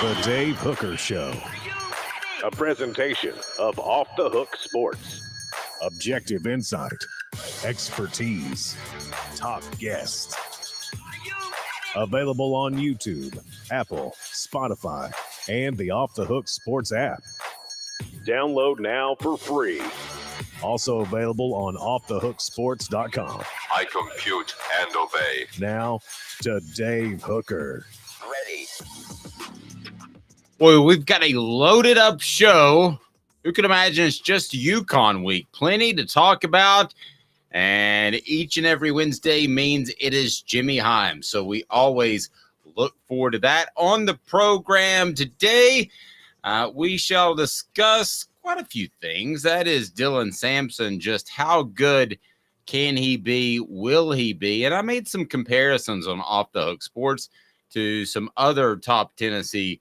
The Dave Hooker Show. A presentation of Off the Hook Sports. Objective insight, expertise, top guests. Available on YouTube, Apple, Spotify, and the Off the Hook Sports app. Download now for free. Also available on offthehooksports.com. I compute and obey. Now to Dave Hooker. Ready. Boy, we've got a loaded up show. Who can imagine it's just UConn week? Plenty to talk about. And each and every Wednesday means it is Jimmy Hyams. So we always look forward to that. On the program today, we shall discuss quite a few things. That is Dylan Sampson. Just how good can he be? Will he be? And I made some comparisons on Off the Hook Sports to some other top Tennessee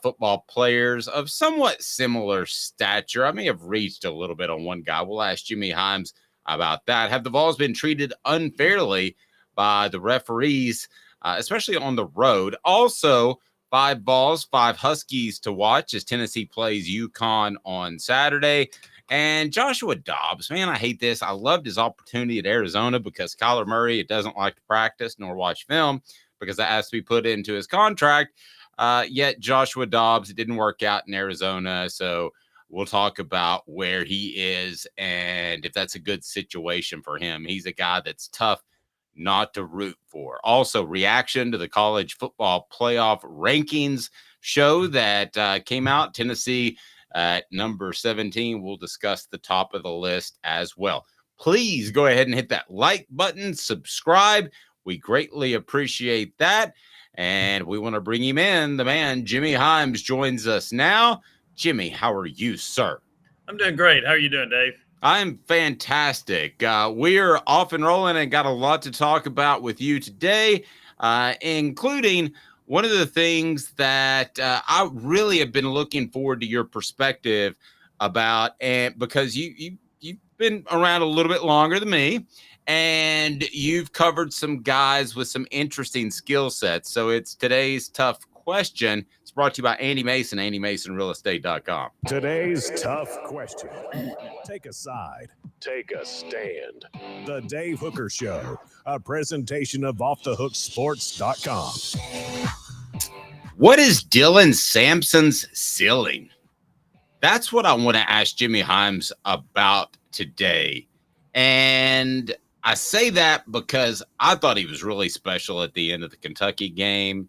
football players of somewhat similar stature. I may have reached a little bit on one guy. We'll ask Jimmy Hyams about that. Have the Vols been treated unfairly by the referees, especially on the road? Also, 5 Vols, 5 Huskies to watch as Tennessee plays UConn on Saturday. And Joshua Dobbs, man, I hate this. I loved his opportunity at Arizona because Kyler Murray doesn't like to practice nor watch film because that has to be put into his contract. Yet Joshua Dobbs, it didn't work out in Arizona. So we'll talk about where he is and if that's a good situation for him. He's a guy that's tough not to root for. Also, reaction to the college football playoff rankings show that came out. Tennessee at number 17. We'll discuss the top of the list as well. Please go ahead and hit that like button, subscribe. We greatly appreciate that. And we want to bring him in. The man, Jimmy Hyams, joins us now. Jimmy, how are you, sir? I'm doing great. How are you doing, Dave? I'm fantastic. We're off and rolling and got a lot to talk about with you today, including one of the things that I really have been looking forward to your perspective about, and because you've been around a little bit longer than me, and you've covered some guys with some interesting skill sets. So it's today's tough question. It's brought to you by Andy Mason, AndyMasonRealEstate.com. Today's tough question. Take a side. Take a stand. The Dave Hooker Show. A presentation of offthehooksports.com. What is Dylan Sampson's ceiling? That's what I want to ask Jimmy Hyams about today. And I say that because I thought he was really special at the end of the Kentucky game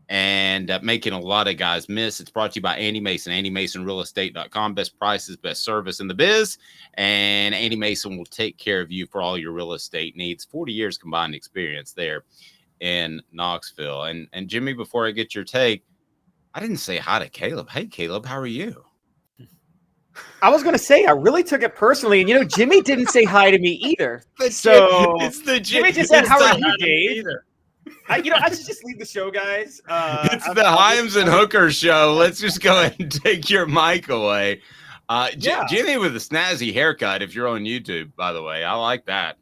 and making a lot of guys miss. It's brought to you by Andy Mason, AndyMasonRealEstate.com. Best prices, best service in the biz. And Andy Mason will take care of you for all your real estate needs. 40 years combined experience there in Knoxville. And Jimmy, before I get your take, I didn't say hi to Caleb. Hey, Caleb, how are you? I was going to say, I really took it personally. And, Jimmy didn't say hi to me either. Jimmy just said, how are you, Dave? I should just leave the show, guys. It's the Hyams and Hooker show. Let's just go ahead and take your mic away. Jimmy with a snazzy haircut, if you're on YouTube, by the way. I like that.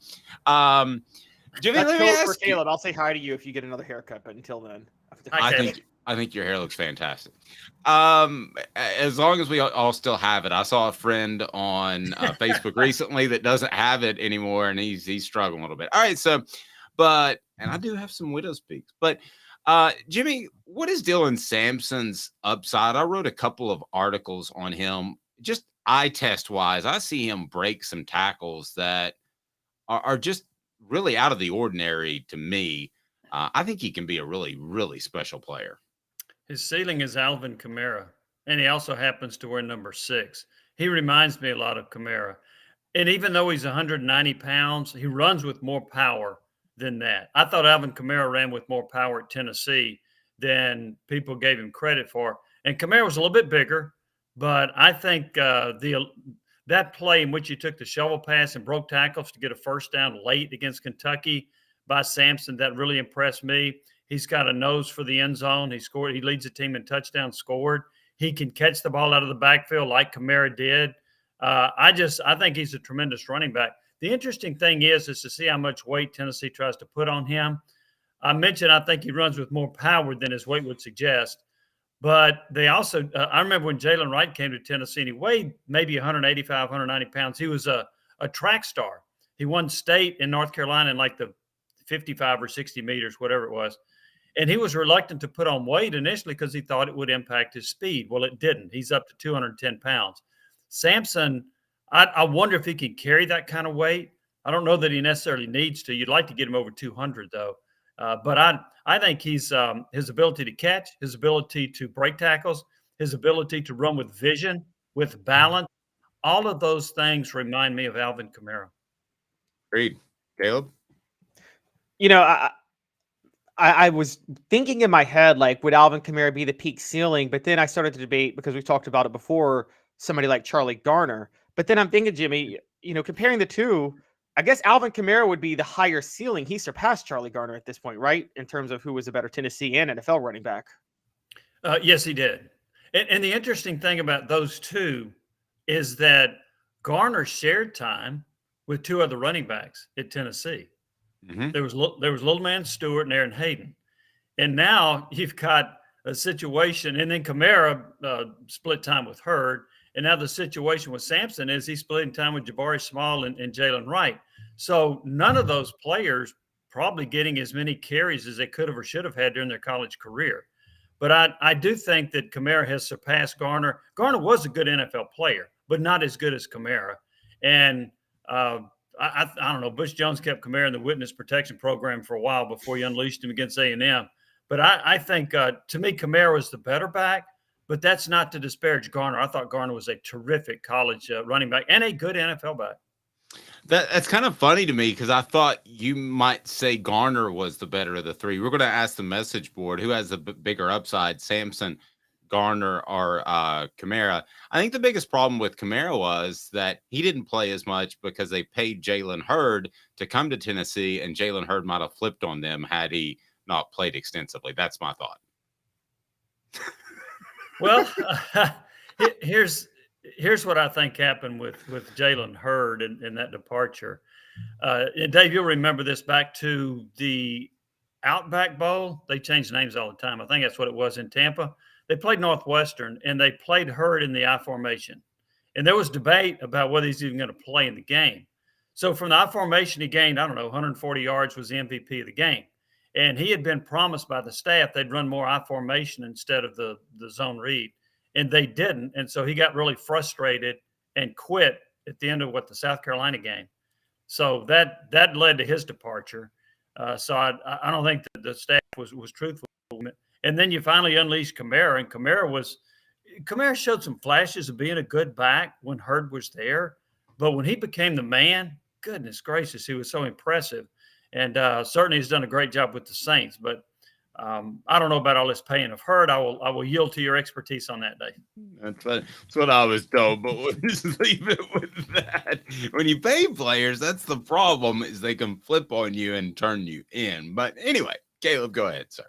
Jimmy, let me ask you. Caleb, I'll say hi to you if you get another haircut, but until then. I think your hair looks fantastic. As long as we all still have it. I saw a friend on Facebook recently that doesn't have it anymore, and he's struggling a little bit. All right, and I do have some widow speaks. But Jimmy, what is Dylan Sampson's upside? I wrote a couple of articles on him, just eye test wise. I see him break some tackles that are just really out of the ordinary to me. I think he can be a really, really special player. His ceiling is Alvin Kamara, and he also happens to wear number 6. He reminds me a lot of Kamara. And even though he's 190 pounds, he runs with more power than that. I thought Alvin Kamara ran with more power at Tennessee than people gave him credit for. And Kamara was a little bit bigger, but I think that play in which he took the shovel pass and broke tackles to get a first down late against Kentucky by Samson, that really impressed me. He's got a nose for the end zone. He leads the team in touchdowns scored. He can catch the ball out of the backfield like Kamara did. I think he's a tremendous running back. The interesting thing is to see how much weight Tennessee tries to put on him. I mentioned I think he runs with more power than his weight would suggest. But they also, I remember when Jalen Wright came to Tennessee, and he weighed maybe 185, 190 pounds. He was a track star. He won state in North Carolina in like the 55 or 60 meters, whatever it was. And he was reluctant to put on weight initially because he thought it would impact his speed. Well, it didn't. He's up to 210 pounds. Samson, I wonder if he can carry that kind of weight. I don't know that he necessarily needs to. You'd like to get him over 200, though. But I think he's his ability to catch, his ability to break tackles, his ability to run with vision, with balance, all of those things remind me of Alvin Kamara. Agreed. Caleb? I was thinking in my head, like, would Alvin Kamara be the peak ceiling? But then I started to debate, because we've talked about it before, somebody like Charlie Garner. But then I'm thinking, Jimmy, comparing the two, I guess Alvin Kamara would be the higher ceiling. He surpassed Charlie Garner at this point, right? In terms of who was a better Tennessee and NFL running back. Yes, he did. And the interesting thing about those two is that Garner shared time with two other running backs at Tennessee. Mm-hmm. There was little man Stewart and Aaron Hayden. And now you've got a situation, and then Kamara split time with Hurd. And now the situation with Samson is he's splitting time with Jabari Small and Jalen Wright. So none of those players probably getting as many carries as they could have or should have had during their college career. But I do think that Kamara has surpassed Garner. Garner was a good NFL player, but not as good as Kamara. And I don't know, Bush Jones kept Kamara in the witness protection program for a while before he unleashed him against A&M. But I think, to me, Kamara was the better back. But that's not to disparage Garner. I thought Garner was a terrific college running back and a good NFL back. That's kind of funny to me, because I thought you might say Garner was the better of the three. We're going to ask the message board who has the bigger upside, Samson, Garner, or Kamara. I think the biggest problem with Kamara was that he didn't play as much because they paid Jalen Hurd to come to Tennessee, and Jalen Hurd might have flipped on them had he not played extensively. That's my thought. Well, here's what I think happened with Jalen Hurd and that departure. And Dave, you'll remember this back to the Outback Bowl. They change names all the time. I think that's what it was in Tampa. They played Northwestern, and they played Hurd in the I formation. And there was debate about whether he's even going to play in the game. So from the I formation, he gained, 140 yards, was the MVP of the game. And he had been promised by the staff they'd run more I formation instead of the zone read. And they didn't. And so he got really frustrated and quit at the end of the South Carolina game. So that led to his departure. So I don't think that the staff was truthful. And then you finally unleashed Kamara, and Kamara showed some flashes of being a good back when Hurd was there. But when he became the man, goodness gracious, he was so impressive. And certainly he's done a great job with the Saints. But I don't know about all this paying of Hurd. I will yield to your expertise on that, Dave. That's what I was told, but we'll just leave it with that. When you pay players, that's the problem, is they can flip on you and turn you in. But anyway, Caleb, go ahead, sir.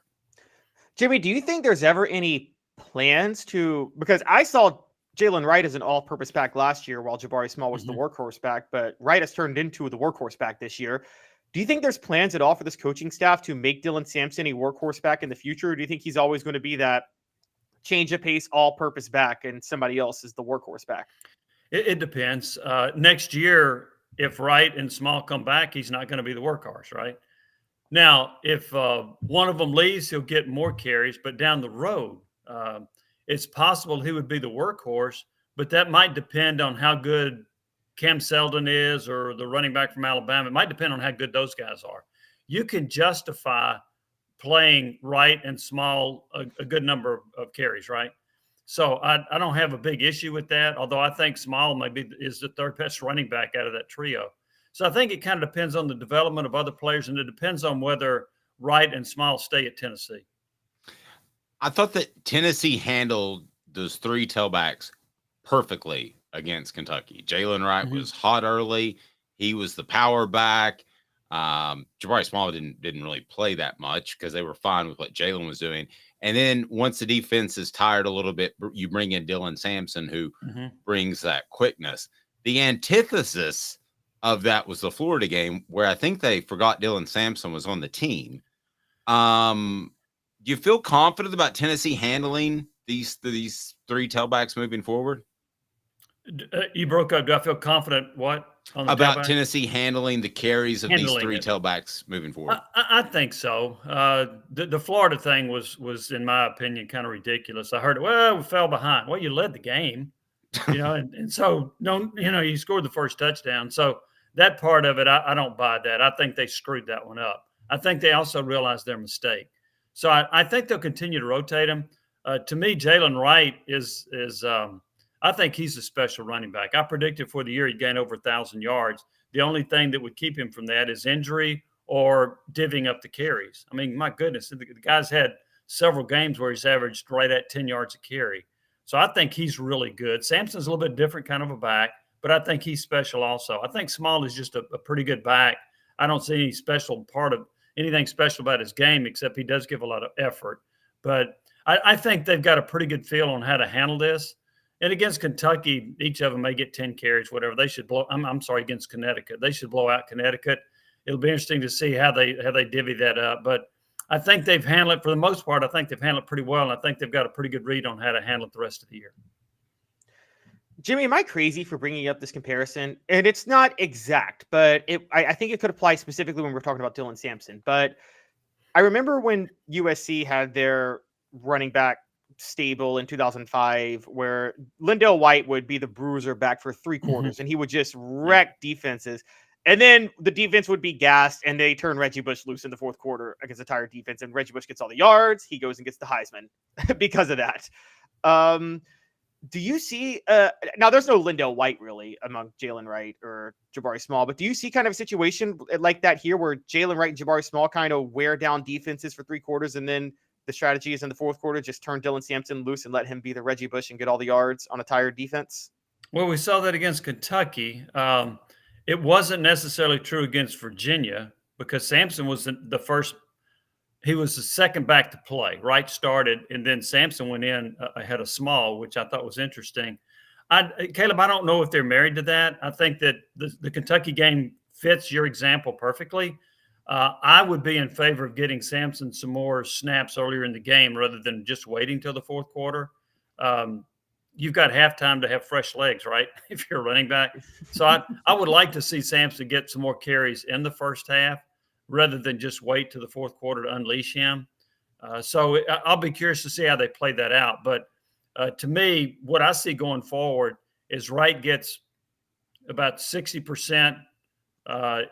Jimmy, do you think there's ever any plans to – because I saw Jalen Wright as an all-purpose back last year while Jabari Small was the workhorse back, but Wright has turned into the workhorse back this year. Do you think there's plans at all for this coaching staff to make Dylan Sampson a workhorse back in the future? Or do you think he's always going to be that change of pace, all-purpose back, and somebody else is the workhorse back? It depends. Next year, if Wright and Small come back, he's not going to be the workhorse, right? Now, if one of them leaves, he'll get more carries. But down the road, it's possible he would be the workhorse, but that might depend on how good Cam Seldon is, or the running back from Alabama. It might depend on how good those guys are. You can justify playing Wright and Small a good number of carries, right? So I don't have a big issue with that, although I think Small is the third best running back out of that trio. So I think it kind of depends on the development of other players, and it depends on whether Wright and Small stay at Tennessee. I thought that Tennessee handled those three tailbacks perfectly against Kentucky. Jalen Wright was hot early. He was the power back. Jabari Small didn't really play that much because they were fine with what Jalen was doing. And then once the defense is tired a little bit, you bring in Dylan Sampson, who brings that quickness. The antithesis of that was the Florida game, where I think they forgot Dylan Sampson was on the team. Do you feel confident about Tennessee handling these three tailbacks moving forward? You broke up. Do I feel confident? What on the about tailback? Tennessee handling the carries of these three tailbacks moving forward? I think so. The Florida thing was, in my opinion, kind of ridiculous. I heard, well, we fell behind. Well, you led the game, and so you scored the first touchdown. So that part of it, I don't buy that. I think they screwed that one up. I think they also realized their mistake. So I think they'll continue to rotate him. To me, Jalen Wright is I think he's a special running back. I predicted for the year he'd gain over 1,000 yards. The only thing that would keep him from that is injury or divvying up the carries. I mean, my goodness, the guy's had several games where he's averaged right at 10 yards a carry. So I think he's really good. Samson's a little bit different kind of a back, but I think he's special also. I think Small is just a pretty good back. I don't see anything special about his game, except he does give a lot of effort. But I think they've got a pretty good feel on how to handle this. And against Kentucky, each of them may get 10 carries, whatever. They should blow. I'm sorry, against Connecticut, they should blow out Connecticut. It'll be interesting to see how they divvy that up. But I think they've handled it for the most part. I think they've handled it pretty well, and I think they've got a pretty good read on how to handle it the rest of the year. Jimmy, am I crazy for bringing up this comparison? And it's not exact, but I think it could apply specifically when we're talking about Dylan Sampson. But I remember when USC had their running back stable in 2005, where Lindell White would be the bruiser back for 3 quarters, and he would just wreck defenses. And then the defense would be gassed, and they turn Reggie Bush loose in the 4th quarter against the tired defense, and Reggie Bush gets all the yards. He goes and gets the Heisman because of that. Do you see now there's no Lindell White really among Jalen Wright or Jabari Small, but do you see kind of a situation like that here where Jalen Wright and Jabari Small kind of wear down defenses for 3 quarters, and then the strategy is in the 4th quarter, just turn Dylan Sampson loose and let him be the Reggie Bush and get all the yards on a tired defense? Well, we saw that against Kentucky. It wasn't necessarily true against Virginia because Samson was the first. He was the second back to play. Wright started, and then Samson went in ahead of Small, which I thought was interesting. Caleb, I don't know if they're married to that. I think that the Kentucky game fits your example perfectly. I would be in favor of getting Samson some more snaps earlier in the game rather than just waiting till the 4th quarter. You've got halftime to have fresh legs, right? If you're a running back. So I would like to see Samson get some more carries in the first half rather than just wait to the 4th quarter to unleash him. So I'll be curious to see how they play that out. But to me, what I see going forward is Wright gets about 60%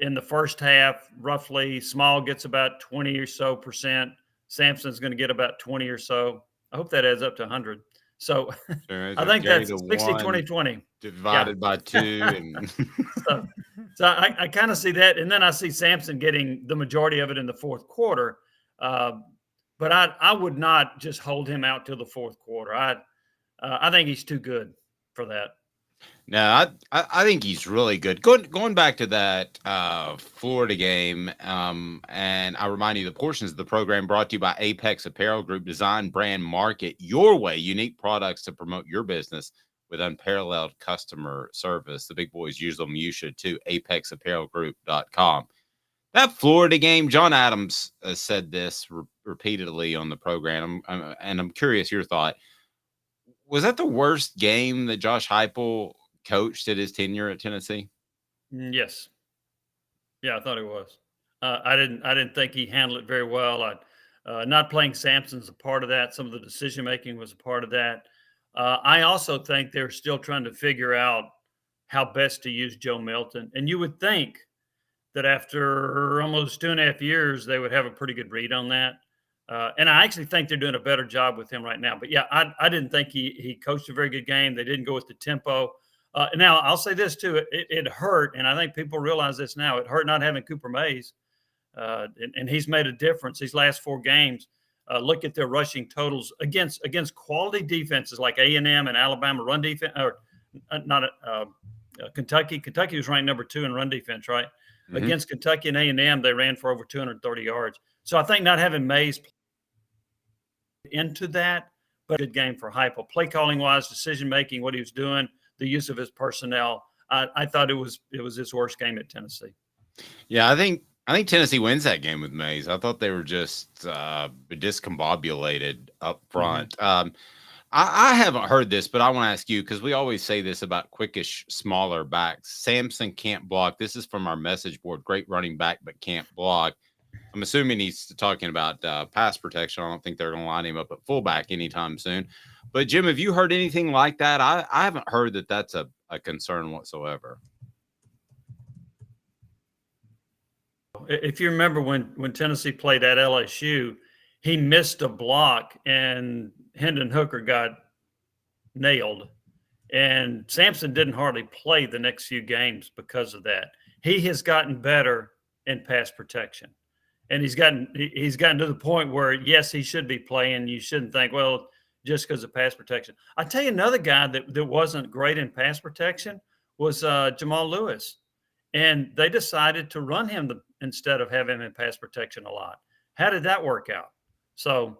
in the first half, roughly. Small gets about 20 or so percent. Samson's going to get about 20 or so. I hope that adds up to 100. So I think that's 60, 20, 20. Divided by 2. And so I kind of see that. And then I see Samson getting the majority of it in the 4th quarter. But I would not just hold him out till the 4th quarter. I think he's too good for that. No, I think he's really good. Going back to that Florida game, and I remind you the portions of the program brought to you by Apex Apparel Group. Design, brand, market your way. Unique products to promote your business with unparalleled customer service. The big boys use them. You should too. ApexApparelGroup.com. That Florida game, John Adams said this repeatedly on the program, and I'm curious your thought. Was that the worst game that Josh Heupel coached at his tenure at Tennessee? Yes. Yeah, I thought it was. I didn't think he handled it very well. Not playing Samson's a part of that. Some of the decision making was a part of that. I also think they're still trying to figure out how best to use Joe Milton. And you would think that after almost 2.5 years, they would have a pretty good read on that. And I actually think they're doing a better job with him right now. But yeah, I didn't think he coached a very good game. They didn't go with the tempo. Now I'll say this too: it hurt, and I think people realize this now. It hurt not having Cooper Mays, and he's made a difference these last 4 games. Look at their rushing totals against quality defenses like A&M and Alabama run defense, or not Kentucky. Kentucky was ranked number 2 in run defense, right? Mm-hmm. Against Kentucky and A&M, they ran for over 230 yards. So I think not having Mays into that, but a good game for Heupel. Play calling wise, decision making, what he was doing, the use of his personnel. I thought it was his worst game at Tennessee. Yeah, I think Tennessee wins that game with Mays. I thought they were just discombobulated up front. Mm-hmm. I haven't heard this, but I want to ask you, because we always say this about quickish, smaller backs. Samson can't block. This is from our message board. Great running back, but can't block. I'm assuming he's talking about pass protection. I don't think they're going to line him up at fullback anytime soon. But, Jim, have you heard anything like that? I haven't heard that that's a concern whatsoever. If you remember when Tennessee played at LSU, he missed a block and Hendon Hooker got nailed. And Samson didn't hardly play the next few games because of that. He has gotten better in pass protection. And he's gotten to the point where, yes, he should be playing. You shouldn't think, well, just because of pass protection. I tell you, another guy that wasn't great in pass protection was Jamal Lewis. And they decided to run him instead of having him in pass protection a lot. How did that work out? So,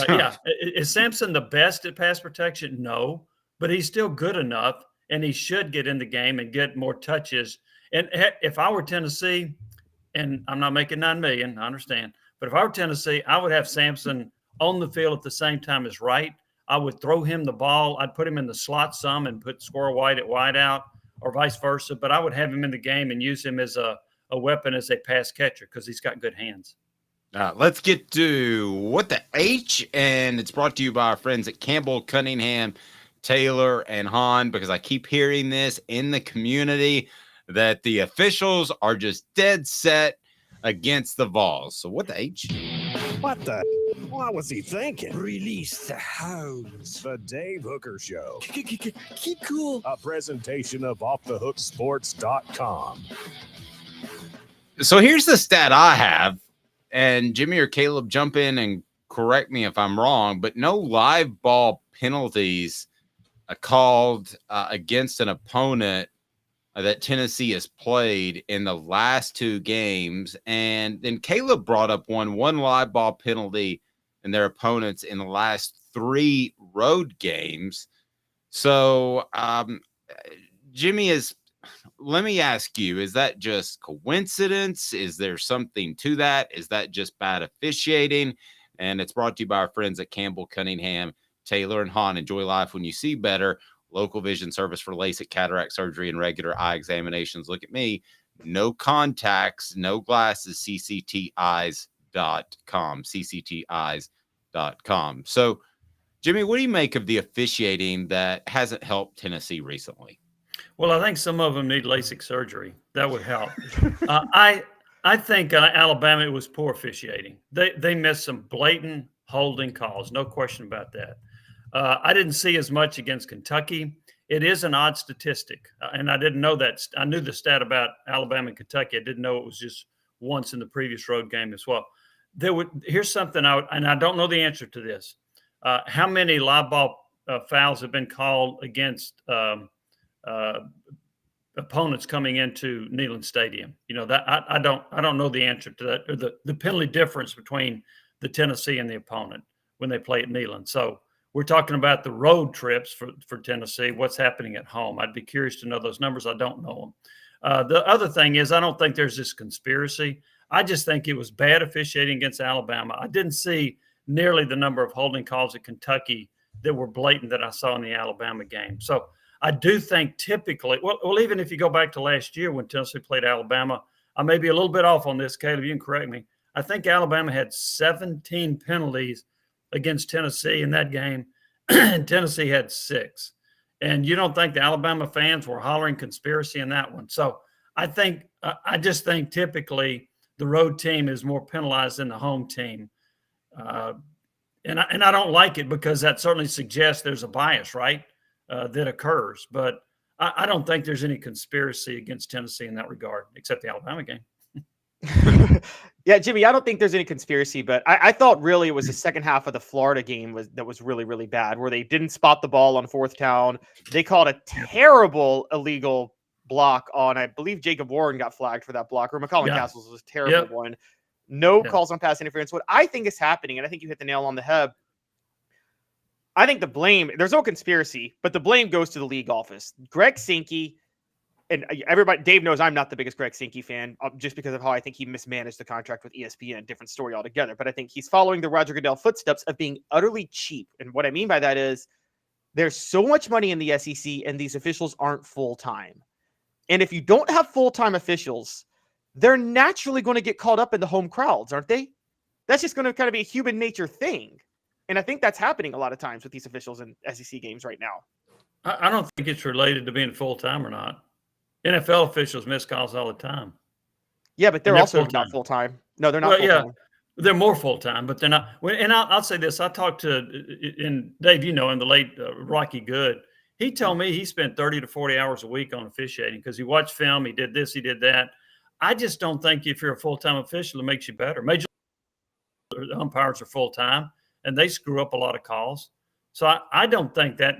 yeah, is Samson the best at pass protection? No, but he's still good enough, and he should get in the game and get more touches. And if I were Tennessee, and I'm not making $9 million, I understand, but if I were Tennessee, I would have Samson on the field at the same time as Wright. I would throw him the ball. I'd put him in the slot some and put Squirrel White at wide out, or vice versa. But I would have him in the game and use him as a weapon as a pass catcher because he's got good hands. Let's get to What the H, and it's brought to you by our friends at Campbell, Cunningham, Taylor, and Hahn, because I keep hearing this in the community that the officials are just dead set against the Vols. So what the H? What the? What was he thinking? Release the hounds. The Dave Hooker Show. Keep cool. A presentation of OffTheHookSports.com. So here's the stat I have, and Jimmy or Caleb jump in and correct me if I'm wrong, but no live ball penalties called against an opponent that Tennessee has played in the last two games. And then Caleb brought up one live ball penalty and their opponents in the last 3 road games. So, Jimmy, let me ask you, is that just coincidence? Is there something to that? Is that just bad officiating? And it's brought to you by our friends at Campbell, Cunningham, Taylor, and Hahn. Enjoy life when you see better. Local vision service for LASIK, cataract surgery, and regular eye examinations. Look at me. No contacts, no glasses, ccteyes.com, ccteyes.com. So, Jimmy, what do you make of the officiating that hasn't helped Tennessee recently? Well, I think some of them need LASIK surgery. That would help. I think Alabama, it was poor officiating. They missed some blatant holding calls, no question about that. I didn't see as much against Kentucky. It is an odd statistic, and I didn't know that. I knew the stat about Alabama and Kentucky. I didn't know it was just once in the previous road game as well. Here's something I don't know the answer to this. How many live ball fouls have been called against opponents coming into Neyland Stadium? You know, that I don't know the answer to that, or the penalty difference between the Tennessee and the opponent when they play at Neyland. So we're talking about the road trips for Tennessee. What's happening at home? I'd be curious to know those numbers. I don't know them. The other thing is, I don't think there's this conspiracy. I just think it was bad officiating against Alabama. I didn't see nearly the number of holding calls at Kentucky that were blatant that I saw in the Alabama game. So I do think typically, well, even if you go back to last year when Tennessee played Alabama, I may be a little bit off on this, Caleb, you can correct me. I think Alabama had 17 penalties against Tennessee in that game, and Tennessee had 6. And you don't think the Alabama fans were hollering conspiracy in that one. So I just think typically the road team is more penalized than the home team. And I don't like it because that certainly suggests there's a bias, right, that occurs. But I don't think there's any conspiracy against Tennessee in that regard, except the Alabama game. Yeah, Jimmy, I don't think there's any conspiracy, but I thought really it was the second half of the Florida game that was really, really bad, where they didn't spot the ball on 4th down. They called a terrible illegal block on, I believe Jacob Warren got flagged for that block, or McCollum Castles was a terrible one. No calls on pass interference. What I think is happening, and I think you hit the nail on the head, I think the blame, there's no conspiracy, but the blame goes to the league office. Greg Sankey, and everybody, Dave knows I'm not the biggest Greg Sankey fan, just because of how I think he mismanaged the contract with ESPN, different story altogether. But I think he's following the Roger Goodell footsteps of being utterly cheap. And what I mean by that is There's so much money in the SEC, and these officials aren't full-time. And if you don't have full-time officials, they're naturally going to get caught up in the home crowds, aren't they? That's just going to kind of be a human nature thing. And I think that's happening a lot of times with these officials in SEC games right now. I don't think it's related to being full-time or not. NFL officials miss calls all the time. Yeah, but they're also not full-time. No, they're not full-time. Yeah, they're more full-time, but they're not. And I'll say this. I talked to, and Dave, you know him, the late Rocky Good. He told me he spent 30 to 40 hours a week on officiating because he watched film, he did this, he did that. I just don't think if you're a full-time official, it makes you better. Major umpires are full-time, and they screw up a lot of calls. So I don't think that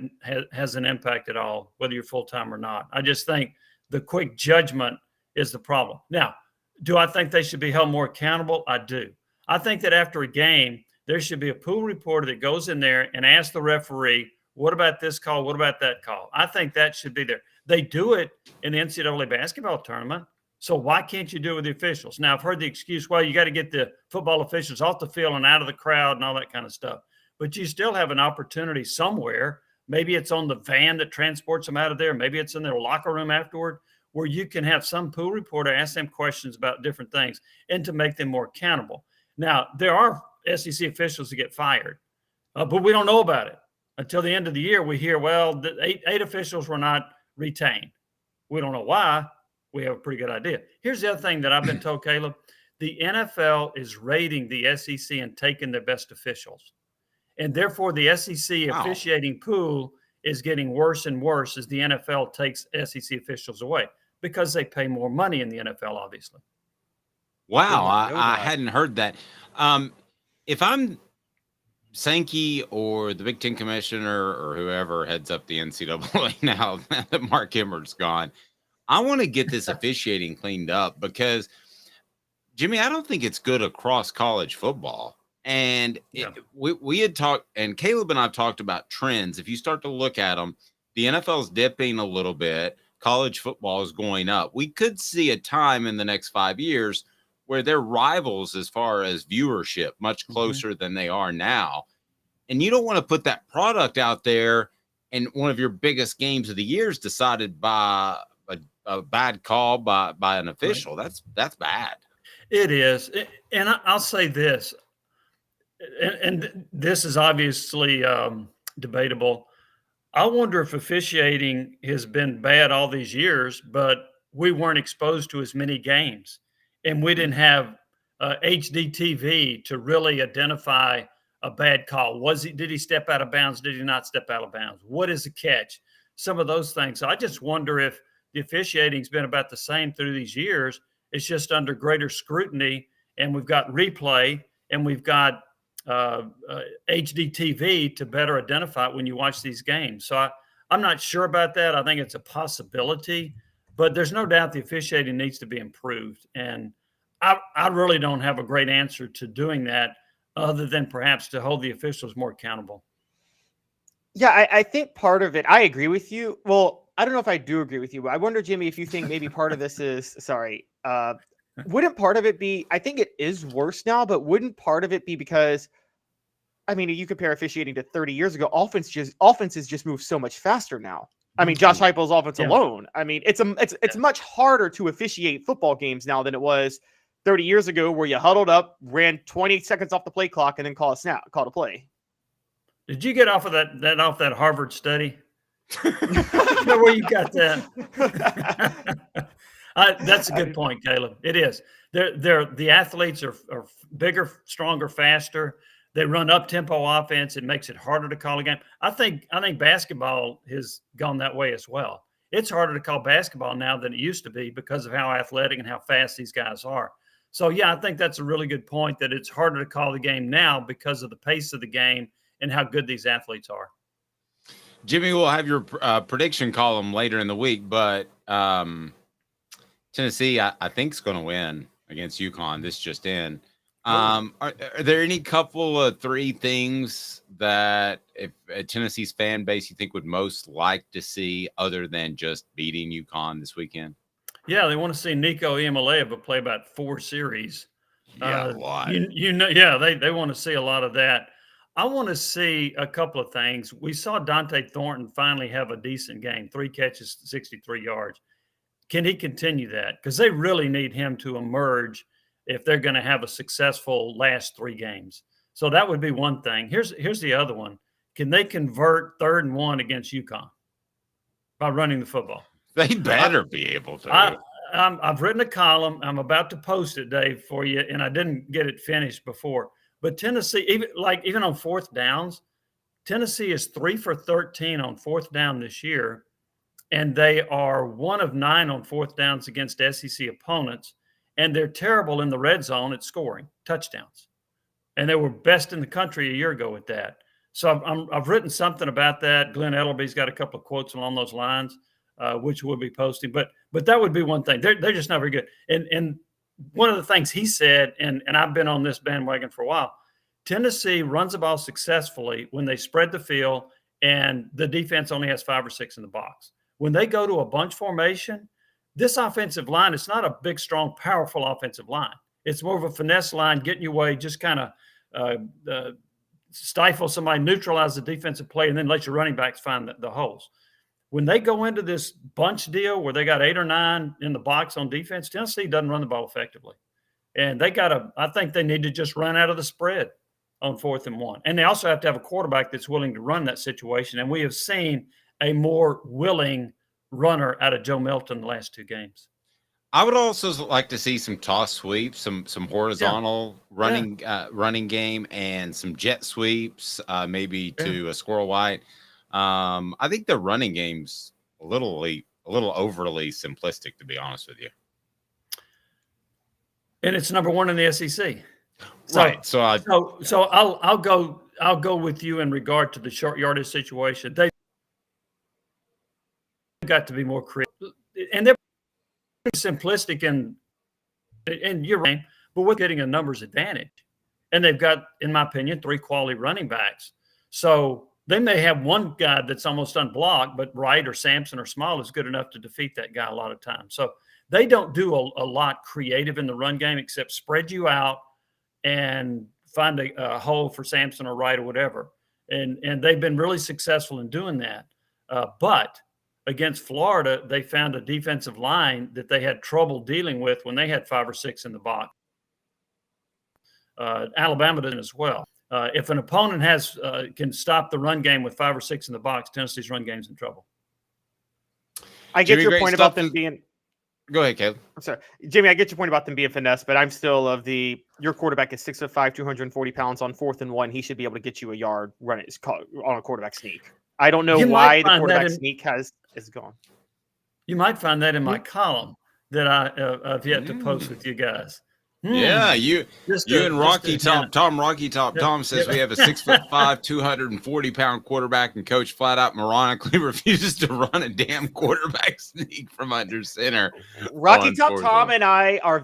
has an impact at all, whether you're full-time or not. I just think the quick judgment is the problem. Now, do I think they should be held more accountable? I do. I think that after a game, there should be a pool reporter that goes in there and asks the referee, what about this call? What about that call? I think that should be there. They do it in the NCAA basketball tournament. So why can't you do it with the officials? Now, I've heard the excuse, well, you got to get the football officials off the field and out of the crowd and all that kind of stuff. But you still have an opportunity somewhere. Maybe it's on the van that transports them out of there. Maybe it's in their locker room afterward, where you can have some pool reporter ask them questions about different things and to make them more accountable. Now, there are SEC officials that get fired, but we don't know about it. Until the end of the year, we hear, well, the eight officials were not retained. We don't know why. We have a pretty good idea. Here's the other thing that I've been told, Caleb. The NFL is rating the SEC and taking their best officials. And therefore, the SEC officiating pool is getting worse and worse as the NFL takes SEC officials away because they pay more money in the NFL, obviously. Wow, I hadn't heard that. If I'm Sankey or the Big Ten commissioner or whoever heads up the NCAA now that Mark Emmert's gone, I want to get this officiating cleaned up because, Jimmy, I don't think it's good across college football. And we had talked, and Caleb and I have talked about trends. If you start to look at them, the NFL's dipping a little bit. College football is going up. We could see a time in the next 5 years where they're rivals as far as viewership, much closer than they are now. And you don't want to put that product out there and one of your biggest games of the year is decided by a bad call by an official. Right. That's bad. It is. And I'll say this, and this is obviously debatable. I wonder if officiating has been bad all these years, but we weren't exposed to as many games. And we didn't have HD TV to really identify a bad call. Did he step out of bounds? Did he not step out of bounds? What is a catch? Some of those things. So I just wonder if the officiating's been about the same through these years. It's just under greater scrutiny, and we've got replay, and we've got HD TV to better identify it when you watch these games. So I'm not sure about that. I think it's a possibility. But there's no doubt the officiating needs to be improved. And I really don't have a great answer to doing that other than perhaps to hold the officials more accountable. Yeah, I think part of it, I agree with you. Well, I don't know if I do agree with you, but I wonder, Jimmy, if you think maybe part of this is, wouldn't part of it be, I think it is worse now, but wouldn't part of it be because, I mean, you compare officiating to 30 years ago, offenses just move so much faster now. I mean, Josh Heupel's offense alone. I mean, it's much harder to officiate football games now than it was 30 years ago, where you huddled up, ran 20 seconds off the play clock, and then called a play. Did you get off of that Harvard study? Where you got that? That's a good point, Caleb. It is. The athletes are bigger, stronger, faster. They run up-tempo offense. It makes it harder to call a game. I think basketball has gone that way as well. It's harder to call basketball now than it used to be because of how athletic and how fast these guys are. So, yeah, I think that's a really good point, that it's harder to call the game now because of the pace of the game and how good these athletes are. Jimmy, we'll have your prediction column later in the week, but Tennessee, I think, is going to win against UConn. This just in. Are there any couple of three things that if Tennessee's fan base you think would most like to see other than just beating UConn this weekend? Yeah, they want to see Nico Iamaleava play about 4 series. Yeah, a lot. They want to see a lot of that. I want to see a couple of things. We saw Dante Thornton finally have a decent game, 3 catches, 63 yards. Can he continue that? Because they really need him to emerge if they're going to have a successful last 3 games. So that would be one thing. Here's the other one. Can they convert 3rd and 1 against UConn by running the football? They better be able to. I've written a column. I'm about to post it, Dave, for you, and I didn't get it finished before. But Tennessee, even on 4th downs, Tennessee is 3 for 13 on 4th down this year, and they are 1 of 9 on 4th downs against SEC opponents, and they're terrible in the red zone at scoring touchdowns. And they were best in the country a year ago with that. So I've written something about that. Glenn Edelby's got a couple of quotes along those lines, which we'll be posting. But that would be one thing. They're just not very good. And one of the things he said, and I've been on this bandwagon for a while, Tennessee runs the ball successfully when they spread the field and the defense only has 5 or 6 in the box. When they go to a bunch formation, this offensive line is not a big, strong, powerful offensive line. It's more of a finesse line, getting your way, just kind of stifle somebody, neutralize the defensive play, and then let your running backs find the holes. When they go into this bunch deal where they got 8 or 9 in the box on defense, Tennessee doesn't run the ball effectively. And I think they need to just run out of the spread on 4th and 1. And they also have to have a quarterback that's willing to run that situation. And we have seen a more willing runner out of Joe Milton the last 2 games. I would also like to see some toss sweeps, some horizontal running game, and some jet sweeps, maybe to a squirrel white. I think the running game's a little overly simplistic, to be honest with you. And it's number 1 in the SEC. Right. So I'll go with you in regard to the short yardage situation. They've got to be more creative, and they're simplistic in your game, but we're getting a numbers advantage. And they've got, in my opinion, 3 quality running backs. So they may have one guy that's almost unblocked, but Wright or Samson or Small is good enough to defeat that guy a lot of times. So they don't do a lot creative in the run game except spread you out and find a hole for Samson or Wright or whatever. And they've been really successful in doing that. But against Florida, they found a defensive line that they had trouble dealing with when they had 5 or 6 in the box. Alabama did as well. If an opponent can stop the run game with 5 or 6 in the box, Tennessee's run game's in trouble. I get your point about them being. Go ahead, Caleb. I'm sorry, Jimmy. I get your point about them being finesse, but I'm still of your quarterback is 6'5", 240 pounds on 4th and 1. He should be able to get you a yard on a quarterback sneak. I don't know why the quarterback sneak is gone. You might find that in my column that I've yet to post with you guys. Yeah, you and Rocky Top Tom says we have a 6'5", 240-pound quarterback, and coach flat out moronically refuses to run a damn quarterback sneak from under center. Rocky Top Tom and I are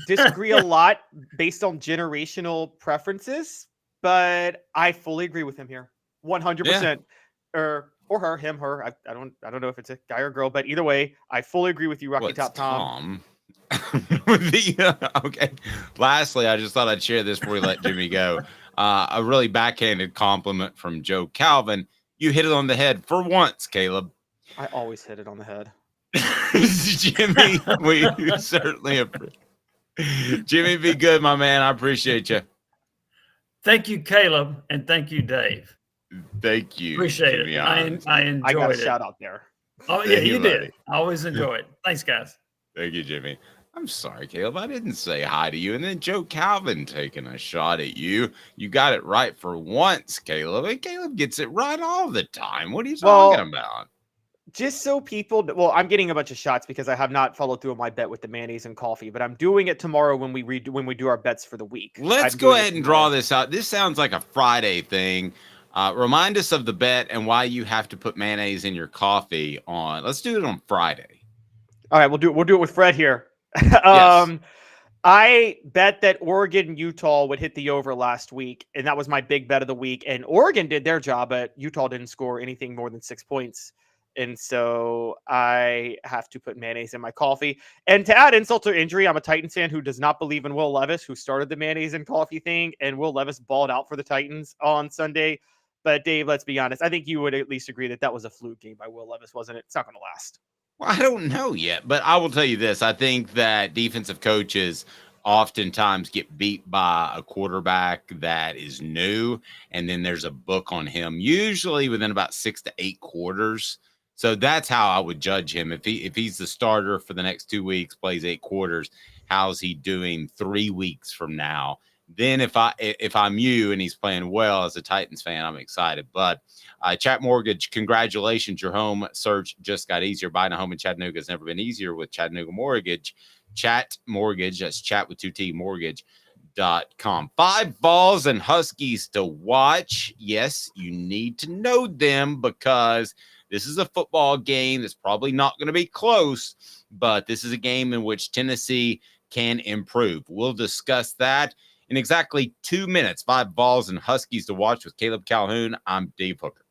disagree a lot based on generational preferences, but I fully agree with him here, 100%. Or her, him, her. I don't know if it's a guy or girl, but either way, I fully agree with you, Rocky Top Tom. Okay. Lastly, I just thought I'd share this before we let Jimmy go. A really backhanded compliment from Joe Calvin. You hit it on the head for once, Caleb. I always hit it on the head. Jimmy, we certainly appreciate. Jimmy, be good, my man. I appreciate you. Thank you, Caleb, and thank you, Dave. Thank you. Appreciate Jimmy it. I enjoyed it. I got a shout out there. Oh, yeah, you did. I always enjoy it. Thanks, guys. Thank you, Jimmy. I'm sorry, Caleb. I didn't say hi to you. And then Joe Calvin taking a shot at you. You got it right for once, Caleb. And Caleb gets it right all the time. What are you talking about? Just so people, I'm getting a bunch of shots because I have not followed through on my bet with the mayonnaise and coffee, but I'm doing it tomorrow when we do our bets for the week. Let's go ahead and draw this out. This sounds like a Friday thing. Remind us of the bet and why you have to put mayonnaise in your coffee on. Let's do it on Friday. All right, we'll do it with Fred here. Yes. I bet that Oregon and Utah would hit the over last week, and that was my big bet of the week. And Oregon did their job, but Utah didn't score anything more than 6 points. And so I have to put mayonnaise in my coffee. And to add insult to injury, I'm a Titans fan who does not believe in Will Levis, who started the mayonnaise and coffee thing. And Will Levis balled out for the Titans on Sunday. But Dave, let's be honest. I think you would at least agree that that was a fluke game by Will Levis, wasn't it? It's not going to last. Well, I don't know yet, but I will tell you this. I think that defensive coaches oftentimes get beat by a quarterback that is new, and then there's a book on him, usually within about 6 to 8 quarters. So that's how I would judge him. If he's the starter for the next 2 weeks, plays 8 quarters, how's he doing 3 weeks from now? Then if I'm you and he's playing well as a Titans fan, I'm excited. But Chat Mortgage, congratulations. Your home search just got easier. Buying a home in Chattanooga has never been easier with Chattanooga Mortgage. Chat Mortgage, that's chat with 2T mortgage.com. 5 Vols and Huskies to watch. Yes, you need to know them because this is a football game that's probably not going to be close, but this is a game in which Tennessee can improve. We'll discuss that in exactly 2 minutes. 5 Vols and Huskies to watch with Caleb Calhoun. I'm Dave Hooker.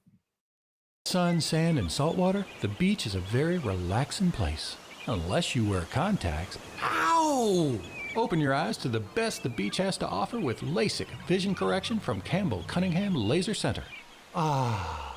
Sun, sand, and salt water, the beach is a very relaxing place. Unless you wear contacts. Ow! Open your eyes to the best the beach has to offer with LASIK vision correction from Campbell Cunningham Laser Center. Ah.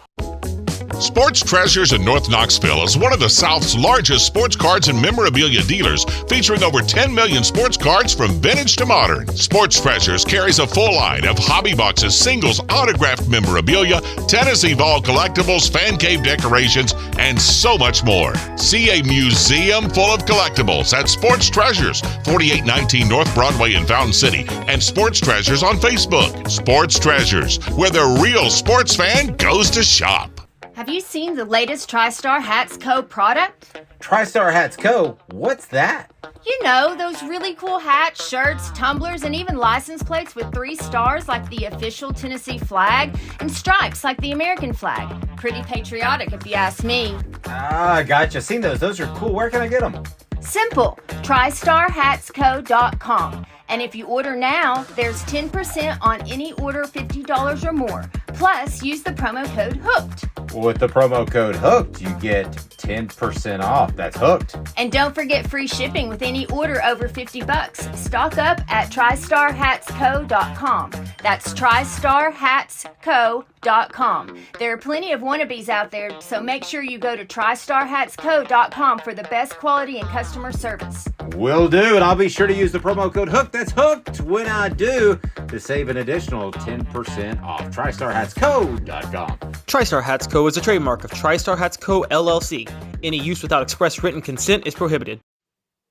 Sports Treasures in North Knoxville is one of the South's largest sports cards and memorabilia dealers, featuring over 10 million sports cards from vintage to modern. Sports Treasures carries a full line of hobby boxes, singles, autographed memorabilia, Tennessee Vol collectibles, fan cave decorations, and so much more. See a museum full of collectibles at Sports Treasures, 4819 North Broadway in Fountain City, and Sports Treasures on Facebook. Sports Treasures, where the real sports fan goes to shop. Have you seen the latest TriStar Hats Co. product? TriStar Hats Co.? What's that? You know, those really cool hats, shirts, tumblers, and even license plates with 3 stars like the official Tennessee flag and stripes like the American flag. Pretty patriotic if you ask me. Ah, gotcha. Seen those. Those are cool. Where can I get them? Simple. TriStarHatsCo.com. And if you order now, there's 10% on any order $50 or more. Plus, use the promo code HOOKED. With the promo code HOOKED, you get 10% off. That's hooked. And don't forget free shipping with any order over $50. Stock up at TriStarHatsCo.com. That's TriStarHatsCo.com. There are plenty of wannabes out there, so make sure you go to TriStarHatsCo.com for the best quality and customer service. Will do, and I'll be sure to use the promo code HOOKED. That's hooked when I do to save an additional 10% off. TriStarHatsCo.com. TriStar Hats Co. is a trademark of TriStar Hats Co. LLC. Any use without express written consent is prohibited.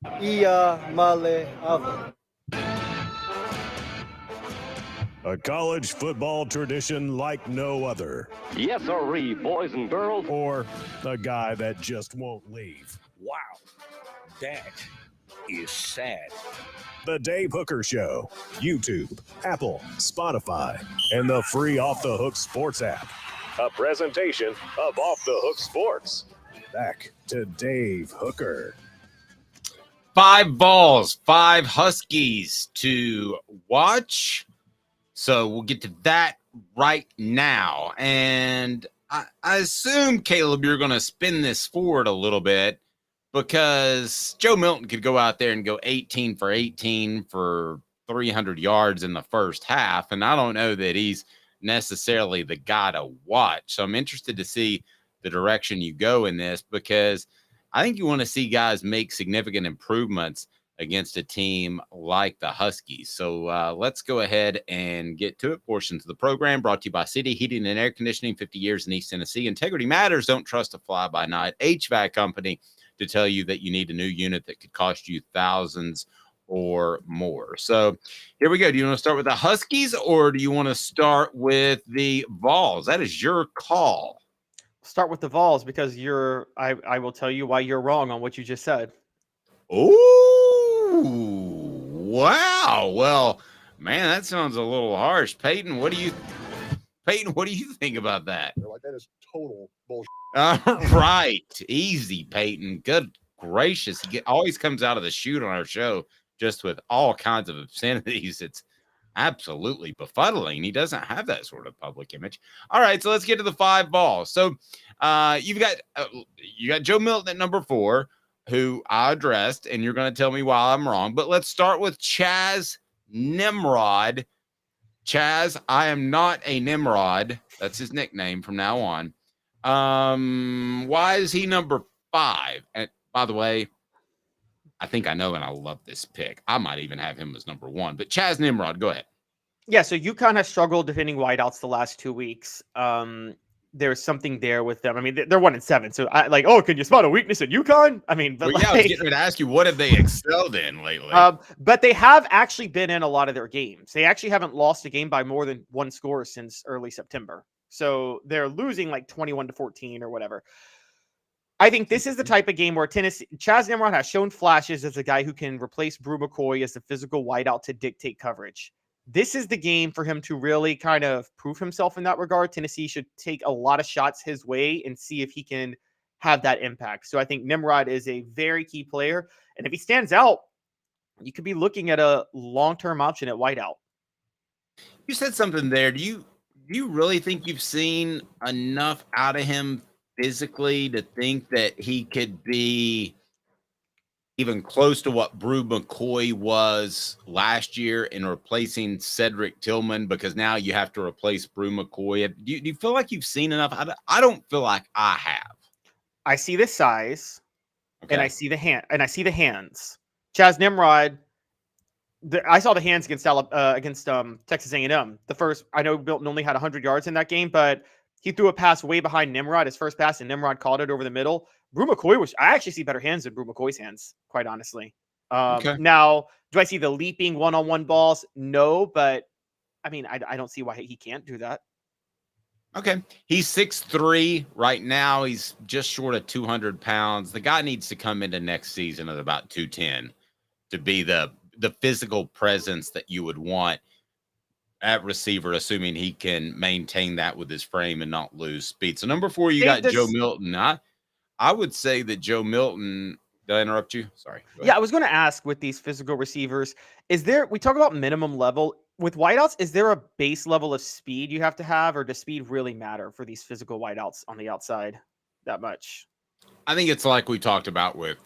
A college football tradition like no other. Yes, sirree, boys and girls. Or a guy that just won't leave. Wow, that is sad. The Dave Hooker Show. YouTube, Apple, Spotify, and the free Off the Hook Sports app. A presentation of Off the Hook Sports. Back to Dave Hooker. 5 Vols, 5 Huskies to watch. So we'll get to that right now. And I assume, Caleb, you're going to spin this forward a little bit because Joe Milton could go out there and go 18 for 18 for 300 yards in the first half. And I don't know that he's necessarily the guy to watch. So I'm interested to see the direction you go in this because I think you want to see guys make significant improvements against a team like the Huskies. So let's go ahead and get to it. Portions of the program brought to you by City Heating and Air Conditioning, 50 years in East Tennessee. Integrity matters. Don't trust a fly-by-night HVAC company to tell you that you need a new unit that could cost you thousands or more. So here we go. Do you want to start with the Huskies or do you want to start with the Vols? That is your call. Start with the Vols because I will tell you why you're wrong on what you just said. Oh, wow. Well, man, that sounds a little harsh. Peyton, what do you think about that? Like, that is total bullshit. Right. Easy, Peyton. Good gracious. He always comes out of the chute on our show just with all kinds of obscenities. It's absolutely befuddling. He doesn't have that sort of public image. All right, so let's get to the 5 balls. So you got Joe Milton at number 4, who I addressed, and you're going to tell me why I'm wrong. But let's start with Chaz Nimrod. Chaz, I am not a Nimrod. That's his nickname from now on. Why is he number 5? And by the way, I think I know, and I love this pick. I might even have him as number 1. But Chaz Nimrod, go ahead. Yeah, so UConn has struggled defending wideouts the last 2 weeks. There's something there with them. I mean, they're 1-7. So can you spot a weakness in UConn? I mean, but I was getting ready to ask you, what have they excelled in lately? But they have actually been in a lot of their games. They actually haven't lost a game by more than 1 score since early September. So they're losing like 21-14 or whatever. I think this is the type of game where Chaz Nimrod has shown flashes as a guy who can replace Brew McCoy as the physical wideout to dictate coverage. This is the game for him to really kind of prove himself in that regard. Tennessee should take a lot of shots his way and see if he can have that impact. So I think Nimrod is a very key player. And if he stands out, you could be looking at a long-term option at wideout. You said something there. Do you really think you've seen enough out of him physically to think that he could be even close to what Brew McCoy was last year in replacing Cedric Tillman? Because now you have to replace Brew McCoy. Do you feel like you've seen enough? I don't feel like I have. I see the size, and I see the hands. Chaz Nimrod. I saw the hands against Texas A&M. The first, I know Milton only had 100 yards in that game, but he threw a pass way behind Nimrod, his first pass, and Nimrod caught it over the middle. Brew McCoy I actually see better hands than Brew McCoy's hands, quite honestly. Now, do I see the leaping one-on-one balls? No, but I mean, I don't see why he can't do that. Okay. He's 6'3" right now. He's just short of 200 pounds. The guy needs to come into next season at about 210 to be the physical presence that you would want at receiver, assuming he can maintain that with his frame and not lose speed. So number 4, you got Joe Milton. I would say that Joe Milton. Did I interrupt you? Sorry. Yeah, I was going to ask, with these physical receivers, we talk about minimum level with wideouts? Is there a base level of speed you have to have, or does speed really matter for these physical wideouts on the outside that much? I think it's like we talked about with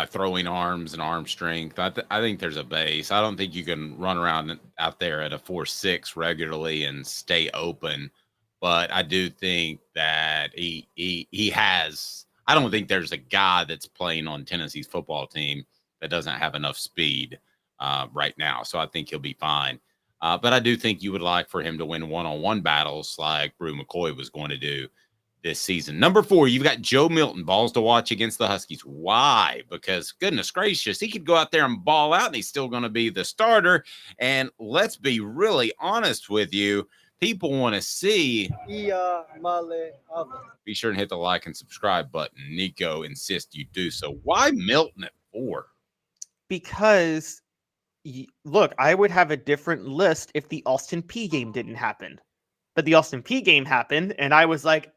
throwing arms and arm strength. I think there's a base. I don't think you can run around out there at a 4.6 regularly and stay open. But I do think that he has. I don't think there's a guy that's playing on Tennessee's football team that doesn't have enough speed right now. So I think he'll be fine. But I do think you would like for him to win one-on-one battles like Brew McCoy was going to do this season. Number 4, you've got Joe Milton, balls to watch against the Huskies. Why? Because goodness gracious, he could go out there and ball out and he's still going to be the starter. And let's be really honest with you. People want to see. Be sure and hit the like and subscribe button. Nico insists you do so. Why Milton at 4? Because, look, I would have a different list if the Austin Peay game didn't happen. But the Austin Peay game happened, and I was like,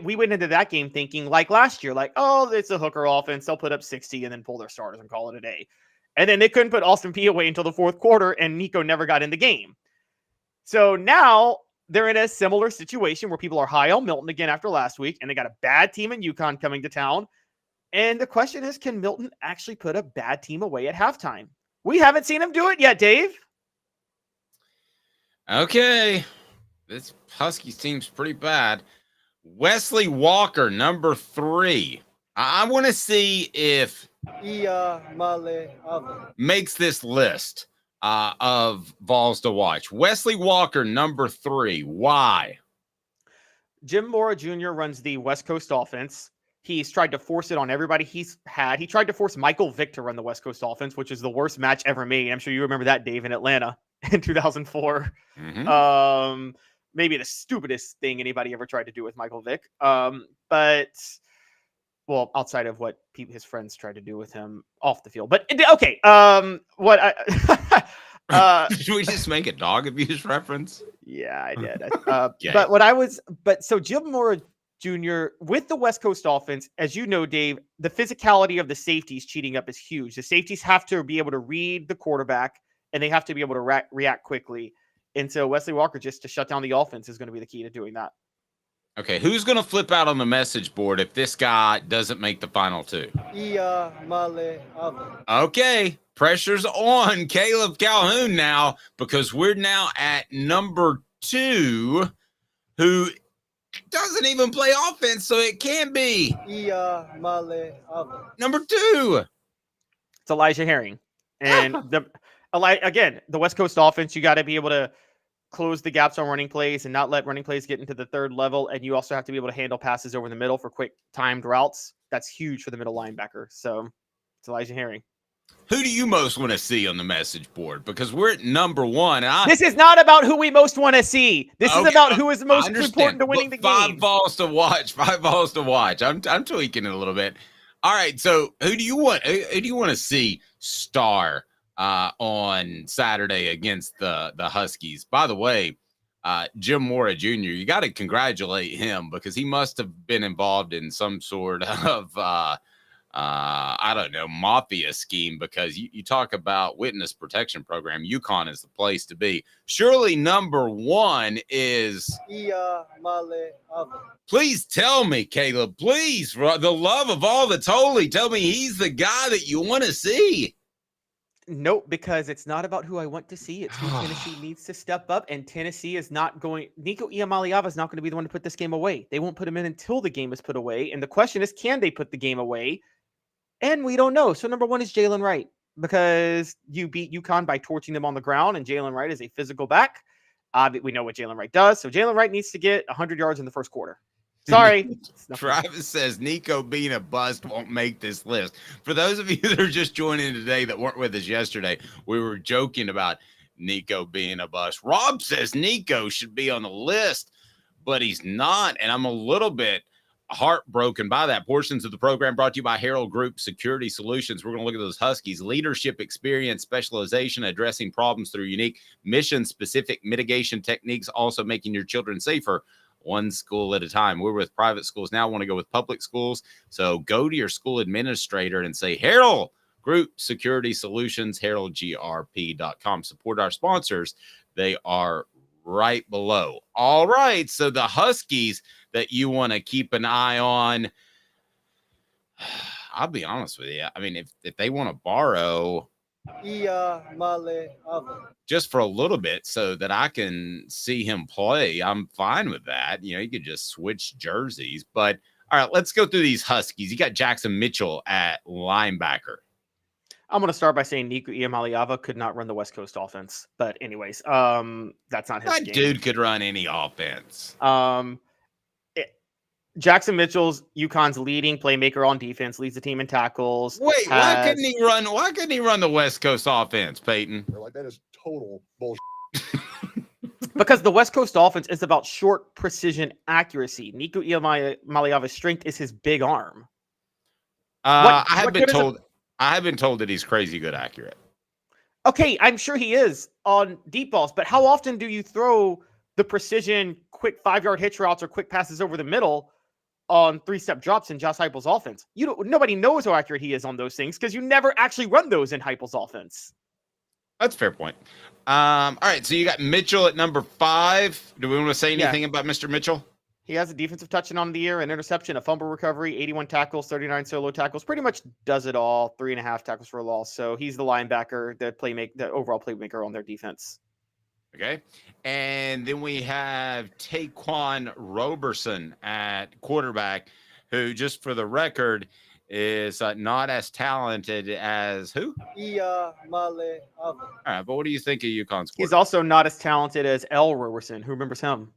we went into that game thinking, like last year, like, oh, it's a hooker offense. They'll put up 60 and then pull their starters and call it a day. And then they couldn't put Austin Peay away until the 4th quarter, and Nico never got in the game. So now they're in a similar situation where people are high on Milton again after last week, and they got a bad team in UConn coming to town. And the question is, can Milton actually put a bad team away at halftime? We haven't seen him do it yet, Dave. Okay. This Huskies team's pretty bad. Wesley Walker, number 3. I want to see if makes this list of Vols to watch. Wesley Walker, number 3. Why? Jim Mora Jr. runs the West Coast offense. He's tried to force it on everybody he's had. He tried to force Michael Vick to run the West Coast offense, which is the worst match ever made. I'm sure you remember that, Dave, in Atlanta in 2004. Mm-hmm. Maybe the stupidest thing anybody ever tried to do with Michael Vick. But, well, outside of what his friends tried to do with him off the field. But, okay. Should we just make a dog abuse reference? Yeah, I did. But so Jim Mora Jr., with the West Coast offense, as you know, Dave, the physicality of the safeties cheating up is huge. The safeties have to be able to read the quarterback and they have to be able to react quickly. And so Wesley Walker, just to shut down the offense, is going to be the key to doing that. Okay, who's going to flip out on the message board if this guy doesn't make the final two? Okay, pressure's on Caleb Calhoun now, because we're now at number 2, who doesn't even play offense, so it can't be number 2. It's Elijah Herring. And again, the West Coast offense, you got to be able to close the gaps on running plays and not let running plays get into the third level. And you also have to be able to handle passes over the middle for quick timed routes. That's huge for the middle linebacker. So it's Elijah Herring. Who do you most want to see on the message board? Because we're at number 1. This is not about who we most want to see. This is about who is the most important to winning the game. 5 balls to watch. 5 balls to watch. I'm tweaking it a little bit. All right. So who do you want? Who do you want to see star on Saturday against the Huskies? By the way, Jim Mora Jr., you got to congratulate him, because he must have been involved in some sort of I don't know, mafia scheme, because you talk about witness protection program. UConn is the place to be. Surely number 1 is. Please tell me, Caleb, please, for the love of all that's holy, tell me he's the guy that you want to see. Nope, because it's not about who I want to see. It's who Tennessee needs to step up, and Tennessee is not going. Nico Iamaleava is not going to be the one to put this game away. They won't put him in until the game is put away. And the question is, can they put the game away? And we don't know. So number 1 is Jalen Wright, because you beat UConn by torching them on the ground, and Jalen Wright is a physical back. We know what Jalen Wright does. So Jalen Wright needs to get 100 yards in the first quarter. Sorry. Travis says Nico being a bust won't make this list. For those of you that are just joining today that weren't with us yesterday, we were joking about Nico being a bust. Rob says Nico should be on the list, but he's not. And I'm a little bit heartbroken by that. Portions of the program brought to you by Herald Group Security Solutions. We're going to look at those Huskies. Leadership, experience, specialization, addressing problems through unique mission-specific mitigation techniques, also making your children safer, one school at a time. We're with private schools now. Want to go with public schools. So go to your school administrator and say, Herald Group Security Solutions, heraldgrp.com. Support our sponsors. They are right below. All right. So the Huskies that you want to keep an eye on, I'll be honest with you. I mean, if they want to borrow just for a little bit so that I can see him play, I'm fine with that. You know, you could just switch jerseys. But all right, let's go through these Huskies. You got Jackson Mitchell at linebacker. I'm going to start by saying Nico Iamaleava could not run the West Coast offense. But anyways, that's not his game. That dude could run any offense. Jackson Mitchell's UConn's leading playmaker on defense, leads the team in tackles. Wait, why couldn't he run? Why couldn't he run the West Coast offense, Peyton? Like, that is total bullshit. Because the West Coast offense is about short precision accuracy. Nico Iamaleava's strength is his big arm. I have been told that he's crazy good accurate. Okay, I'm sure he is on deep balls, but how often do you throw the precision, quick 5-yard hitch routes or quick passes over the middle on 3-step drops in Josh Heupel's offense? Nobody knows how accurate he is on those things because you never actually run those in Heupel's offense. That's a fair point. All right, so you got Mitchell at number 5. Do we want to say anything about Mr. Mitchell? He has a defensive touchdown on the year, an interception, a fumble recovery, 81 tackles, 39 solo tackles. Pretty much does it all. 3.5 tackles for a loss. So he's the linebacker, the overall playmaker on their defense. Okay. And then we have Taquan Roberson at quarterback, who, just for the record, is not as talented as who? All right, but what do you think of UConn's quarterback? He's also not as talented as L. Roberson. Who remembers him?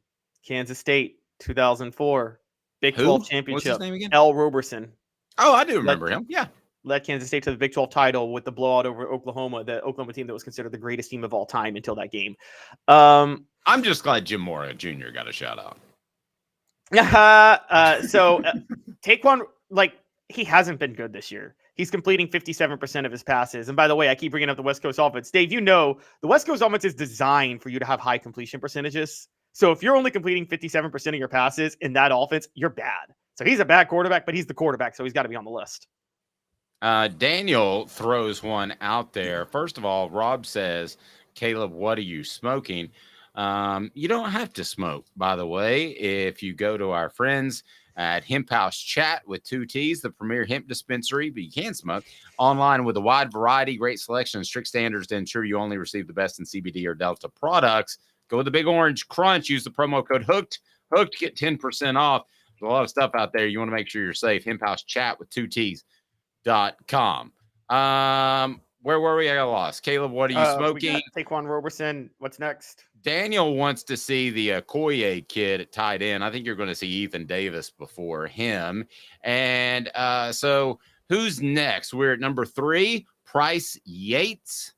Kansas State, 2004. Big 12 championship. What's his name again? L. Roberson. Oh, I do remember him. Yeah. Led Kansas State to the Big 12 title with the blowout over Oklahoma, the Oklahoma team that was considered the greatest team of all time until that game. I'm just glad Jim Mora Jr. got a shout out. Taquan, he hasn't been good this year. He's completing 57% of his passes. And by the way, I keep bringing up the West Coast offense. Dave, the West Coast offense is designed for you to have high completion percentages. So if you're only completing 57% of your passes in that offense, you're bad. So he's a bad quarterback, but he's the quarterback, so he's got to be on the list. Daniel throws one out there. First of all, Rob says, Caleb, what are you smoking? You don't have to smoke, by the way. If you go to our friends at Hemp House Chat with 2 T's, the premier hemp dispensary, but you can smoke online with a wide variety, great selection, and strict standards to ensure you only receive the best in CBD or Delta products. Go with the Big Orange Crunch. Use the promo code HOOKED. HOOKED, get 10% off. There's a lot of stuff out there. You want to make sure you're safe. Hemp House Chat with 2 T's.com. Where were we? I got lost. Caleb, what are you smoking? Taquan Roberson. What's next? Daniel wants to see the Okoye kid at tight end. I think you're going to see Ethan Davis before him. And so who's next? We're at number 3, Price Yates.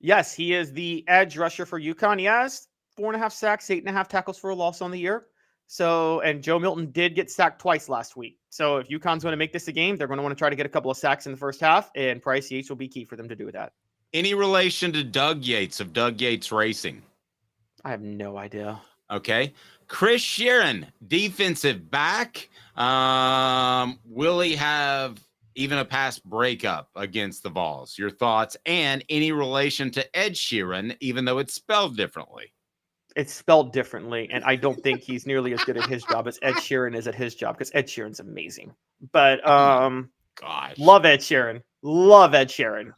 Yes, he is the edge rusher for UConn. He has 4.5 sacks, 8.5 tackles for a loss on the year. So, and Joe Milton did get sacked twice last week. So if UConn's going to make this a game, they're going to want to try to get a couple of sacks in the first half, and Price Yates will be key for them to do that. Any relation to Doug Yates of Doug Yates Racing? I have no idea. Okay. Chris Sheeran, defensive back. Will he have even a pass breakup against the Vols? Your thoughts, and any relation to Ed Sheeran, even though it's spelled differently? It's spelled differently, and I don't think he's nearly as good at his job as Ed Sheeran is at his job, because Ed Sheeran's amazing. But gosh, love Ed Sheeran. Love Ed Sheeran.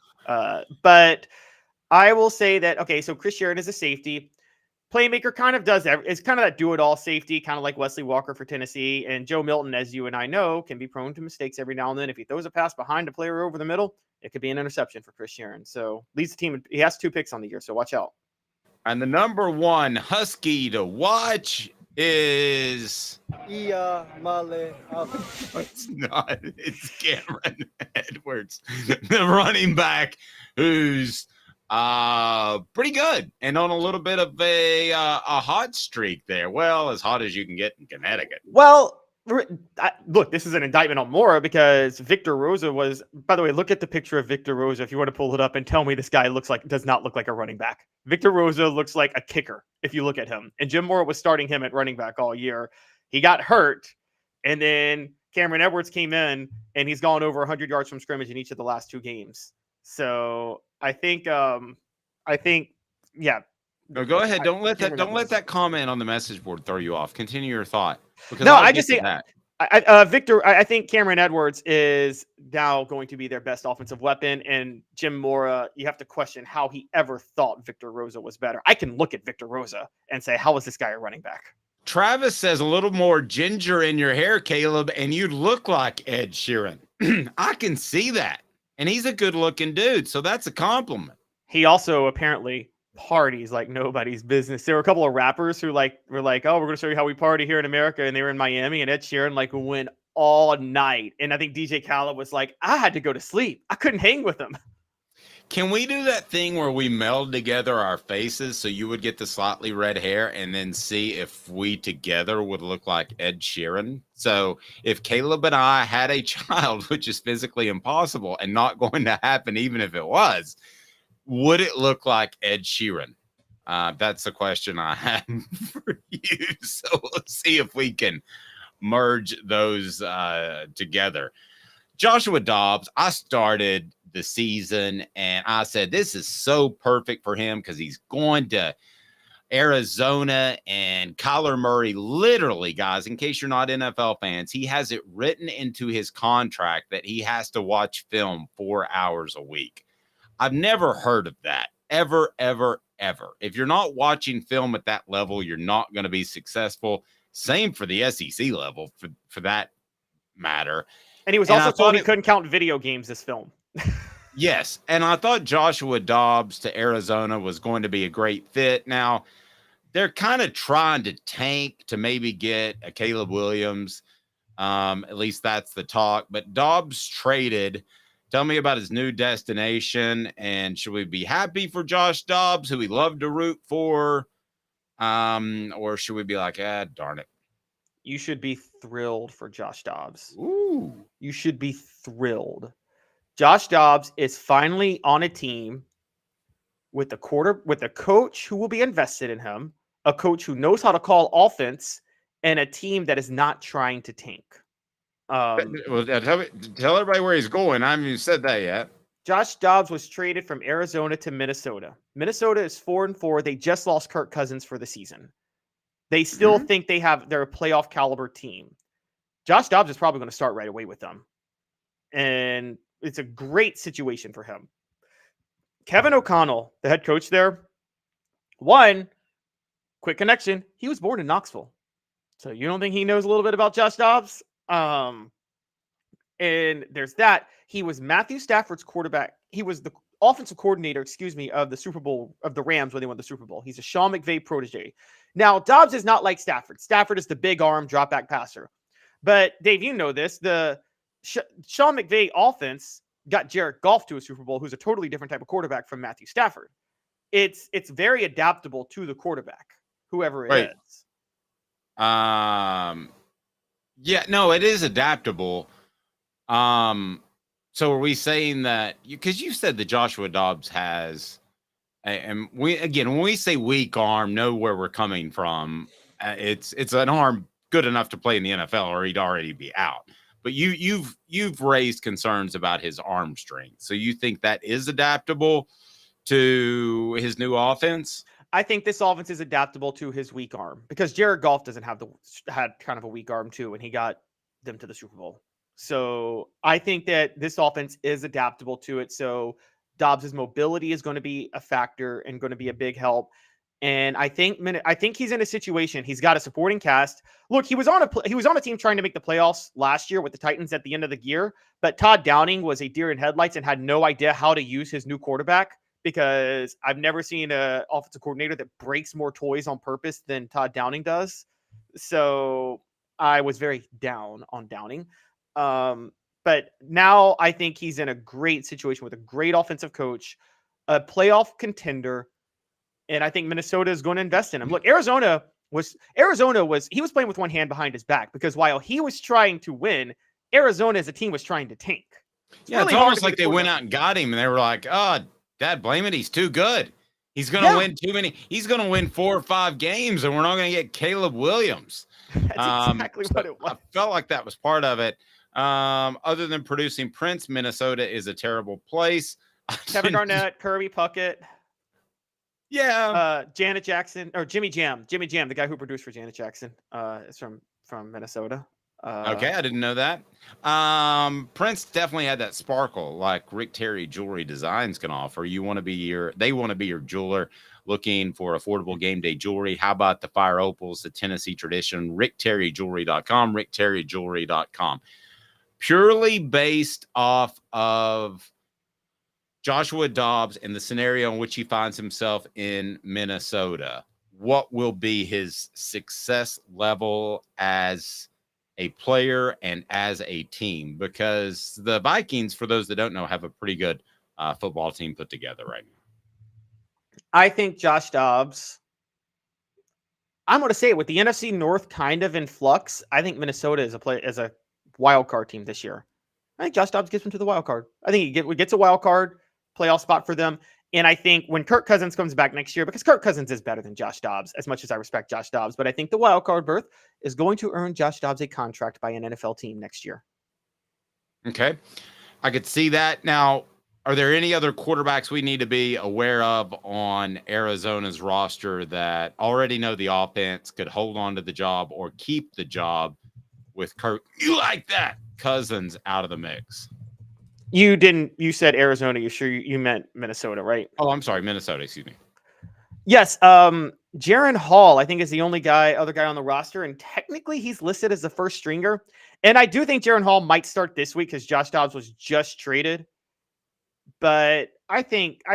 But I will say that, okay, so Chris Sheeran is a safety. Playmaker kind of does it's kind of that do-it-all safety, kind of like Wesley Walker for Tennessee. And Joe Milton, as you and I know, can be prone to mistakes every now and then. If he throws a pass behind a player over the middle, it could be an interception for Chris Sheeran. So leads the team. He has 2 picks on the year, so watch out. And the number 1 Husky to watch is it's not. It's Cameron Edwards, the running back, who's pretty good and on a little bit of a hot streak there. Well, as hot as you can get in Connecticut. Well, look, this is an indictment on Mora, because Victor Rosa was, by the way, look at the picture of Victor Rosa if you want to pull it up and tell me this guy does not look like a running back. Victor Rosa looks like a kicker if you look at him. And Jim Mora was starting him at running back all year. He got hurt, and then Cameron Edwards came in, and he's gone over 100 yards from scrimmage in each of the last 2 games. So I think, yeah. No, go ahead. Don't let that comment on the message board throw you off. Continue your thought. No, I just say Victor. I think Cameron Edwards is now going to be their best offensive weapon, and Jim Mora. You have to question how he ever thought Victor Rosa was better. I can look at Victor Rosa and say, how is this guy a running back? Travis says a little more ginger in your hair, Caleb, and you look like Ed Sheeran. I can see that, and he's a good-looking dude, so that's a compliment. He also apparently parties like nobody's business. There were a couple of rappers who were like, oh, we're going to show you how we party here in America. And they were in Miami, and Ed Sheeran went all night. And I think DJ Khaled was like, I had to go to sleep. I couldn't hang with him. Can we do that thing where we meld together our faces so you would get the slightly red hair and then see if we together would look like Ed Sheeran? So if Caleb and I had a child, which is physically impossible and not going to happen even if it was, would it look like Ed Sheeran? That's the question I have for you. So we'll see if we can merge those together. Joshua Dobbs, I started the season and I said, this is so perfect for him because he's going to Arizona, and Kyler Murray, literally, guys, in case you're not NFL fans, he has it written into his contract that he has to watch film 4 hours a week. I've never heard of that ever, ever, ever. If you're not watching film at that level, you're not going to be successful. Same for the SEC level, for that matter. And he was also told he couldn't count video games this film. Yes, and I thought Joshua Dobbs to Arizona was going to be a great fit. Now, they're kind of trying to tank to maybe get a Caleb Williams. At least that's the talk. But Dobbs traded. Tell me about his new destination, and should we be happy for Josh Dobbs, who we love to root for, or should we be like, darn it? You should be thrilled for Josh Dobbs. Ooh. You should be thrilled. Josh Dobbs is finally on a team with a coach who will be invested in him, a coach who knows how to call offense, and a team that is not trying to tank. Tell everybody where he's going. I haven't even said that yet. Josh Dobbs was traded from Arizona to Minnesota. Minnesota is 4-4. They just lost Kirk Cousins for the season. They still think they're a playoff caliber team. Josh Dobbs is probably going to start right away with them. And it's a great situation for him. Kevin O'Connell, the head coach there, one, quick connection. He was born in Knoxville. So you don't think he knows a little bit about Josh Dobbs? And there's that. He was Matthew Stafford's quarterback. He was the offensive coordinator, of the Super Bowl, of the Rams when they won the Super Bowl. He's a Sean McVay protege. Now, Dobbs is not like Stafford. Stafford is the big arm drop back passer. But Dave, you know this. The Sean McVay offense got Jared Goff to a Super Bowl, who's a totally different type of quarterback from Matthew Stafford. It's very adaptable to the quarterback, whoever it is. Yeah, no, it is adaptable. So are we saying that, because you said that Joshua Dobbs has, and when we say weak arm, know where we're coming from. It's an arm good enough to play in the NFL, or he'd already be out. But you've raised concerns about his arm strength. So you think that is adaptable to his new offense? I think this offense is adaptable to his weak arm, because Jared Goff had kind of a weak arm too, and he got them to the Super Bowl. So I think that this offense is adaptable to it. So Dobbs' mobility is going to be a factor and going to be a big help. And I think he's in a situation. He's got a supporting cast. Look, he was on a team trying to make the playoffs last year with the Titans at the end of the year. But Todd Downing was a deer in headlights and had no idea how to use his new quarterback, because I've never seen an offensive coordinator that breaks more toys on purpose than Todd Downing does. So I was very down on Downing. But now I think he's in a great situation with a great offensive coach, a playoff contender. And I think Minnesota is going to invest in him. Look, Arizona was playing with one hand behind his back, because while he was trying to win, Arizona as a team was trying to tank. It's almost like they went out and got him, and they were like, "Oh, Dad, blame it. He's too good. He's going to win too many. He's going to win 4 or 5 games, and we're not going to get Caleb Williams." That's exactly what it was. I felt like that was part of it. Other than producing Prince, Minnesota is a terrible place. Kevin Garnett, Kirby Puckett. Yeah. Janet Jackson, or Jimmy Jam, the guy who produced for Janet Jackson, is from Minnesota. Okay, I didn't know that. Prince definitely had that sparkle like Rick Terry Jewelry Designs can offer. They want to be your jeweler looking for affordable game day jewelry. How about the Fire Opals, the Tennessee tradition? RickTerryJewelry.com, RickTerryJewelry.com. Purely based off of Joshua Dobbs and the scenario in which he finds himself in Minnesota, what will be his success level as a player and as a team? Because the Vikings, for those that don't know, have a pretty good football team put together right now. I think Josh Dobbs, I'm going to say it, with the NFC North kind of in flux, I think Minnesota is a wild card team this year. I think Josh Dobbs gets them to the wild card. I think he gets a wild card playoff spot for them. And I think when Kirk Cousins comes back next year, because Kirk Cousins is better than Josh Dobbs, as much as I respect Josh Dobbs, but I think the wild card berth is going to earn Josh Dobbs a contract by an NFL team next year. Okay. I could see that. Now, are there any other quarterbacks we need to be aware of on Arizona's roster that already know the offense, could hold on to the job or keep the job with Kirk? You like that? Cousins out of the mix. You said Arizona. You sure you meant Minnesota, right? Oh, I'm sorry. Minnesota, excuse me. Yes. Jaron Hall, I think, is the other guy on the roster. And technically he's listed as the first stringer. And I do think Jaron Hall might start this week because Josh Dobbs was just traded. But I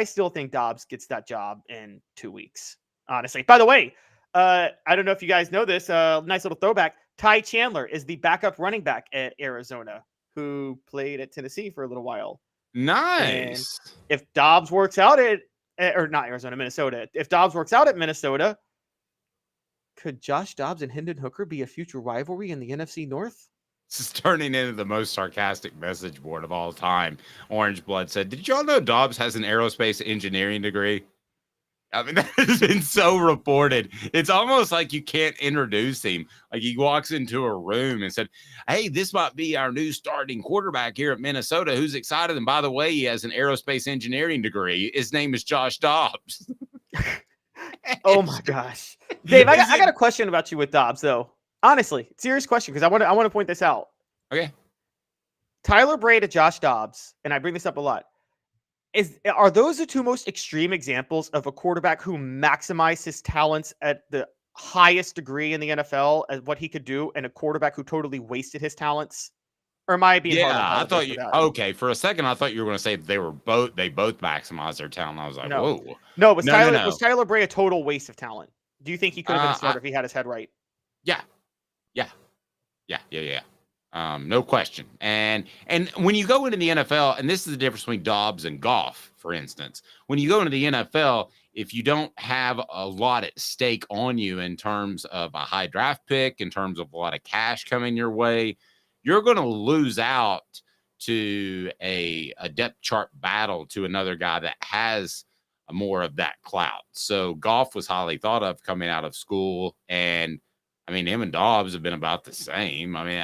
still think Dobbs gets that job in 2 weeks, honestly. By the way, I don't know if you guys know this, nice little throwback. Ty Chandler is the backup running back at Arizona, who played at Tennessee for a little while. Nice. And if Dobbs works out Minnesota. If Dobbs works out at Minnesota, could Josh Dobbs and Hendon Hooker be a future rivalry in the NFC North? This is turning into the most sarcastic message board of all time. Orange Blood said, "Did y'all know Dobbs has an aerospace engineering degree?" I mean, that has been so reported. It's almost like you can't introduce him. Like he walks into a room and said, hey, this might be our new starting quarterback here at Minnesota. Who's excited? And by the way, he has an aerospace engineering degree. His name is Josh Dobbs. Oh my gosh. Dave, I got a question about you with Dobbs, though. Honestly, serious question, because I want to point this out. Okay. Tyler Bray to Josh Dobbs, and I bring this up a lot. Are those the two most extreme examples of a quarterback who maximized his talents at the highest degree in the NFL as what he could do, and a quarterback who totally wasted his talents? Or am I being hard on I thought you for that? Okay, for a second I thought you were going to say they both maximized their talent. I was like, No. whoa. No, was Tyler Bray a total waste of talent? Do you think he could have been a starter if he had his head right? Yeah. No question. And when you go into the NFL, and this is the difference between Dobbs and Goff, for instance, when you go into the NFL, if you don't have a lot at stake on you in terms of a high draft pick, in terms of a lot of cash coming your way, you're going to lose out to a depth chart battle to another guy that has more of that clout. So Goff was highly thought of coming out of school, and I mean, him and Dobbs have been about the same. I mean,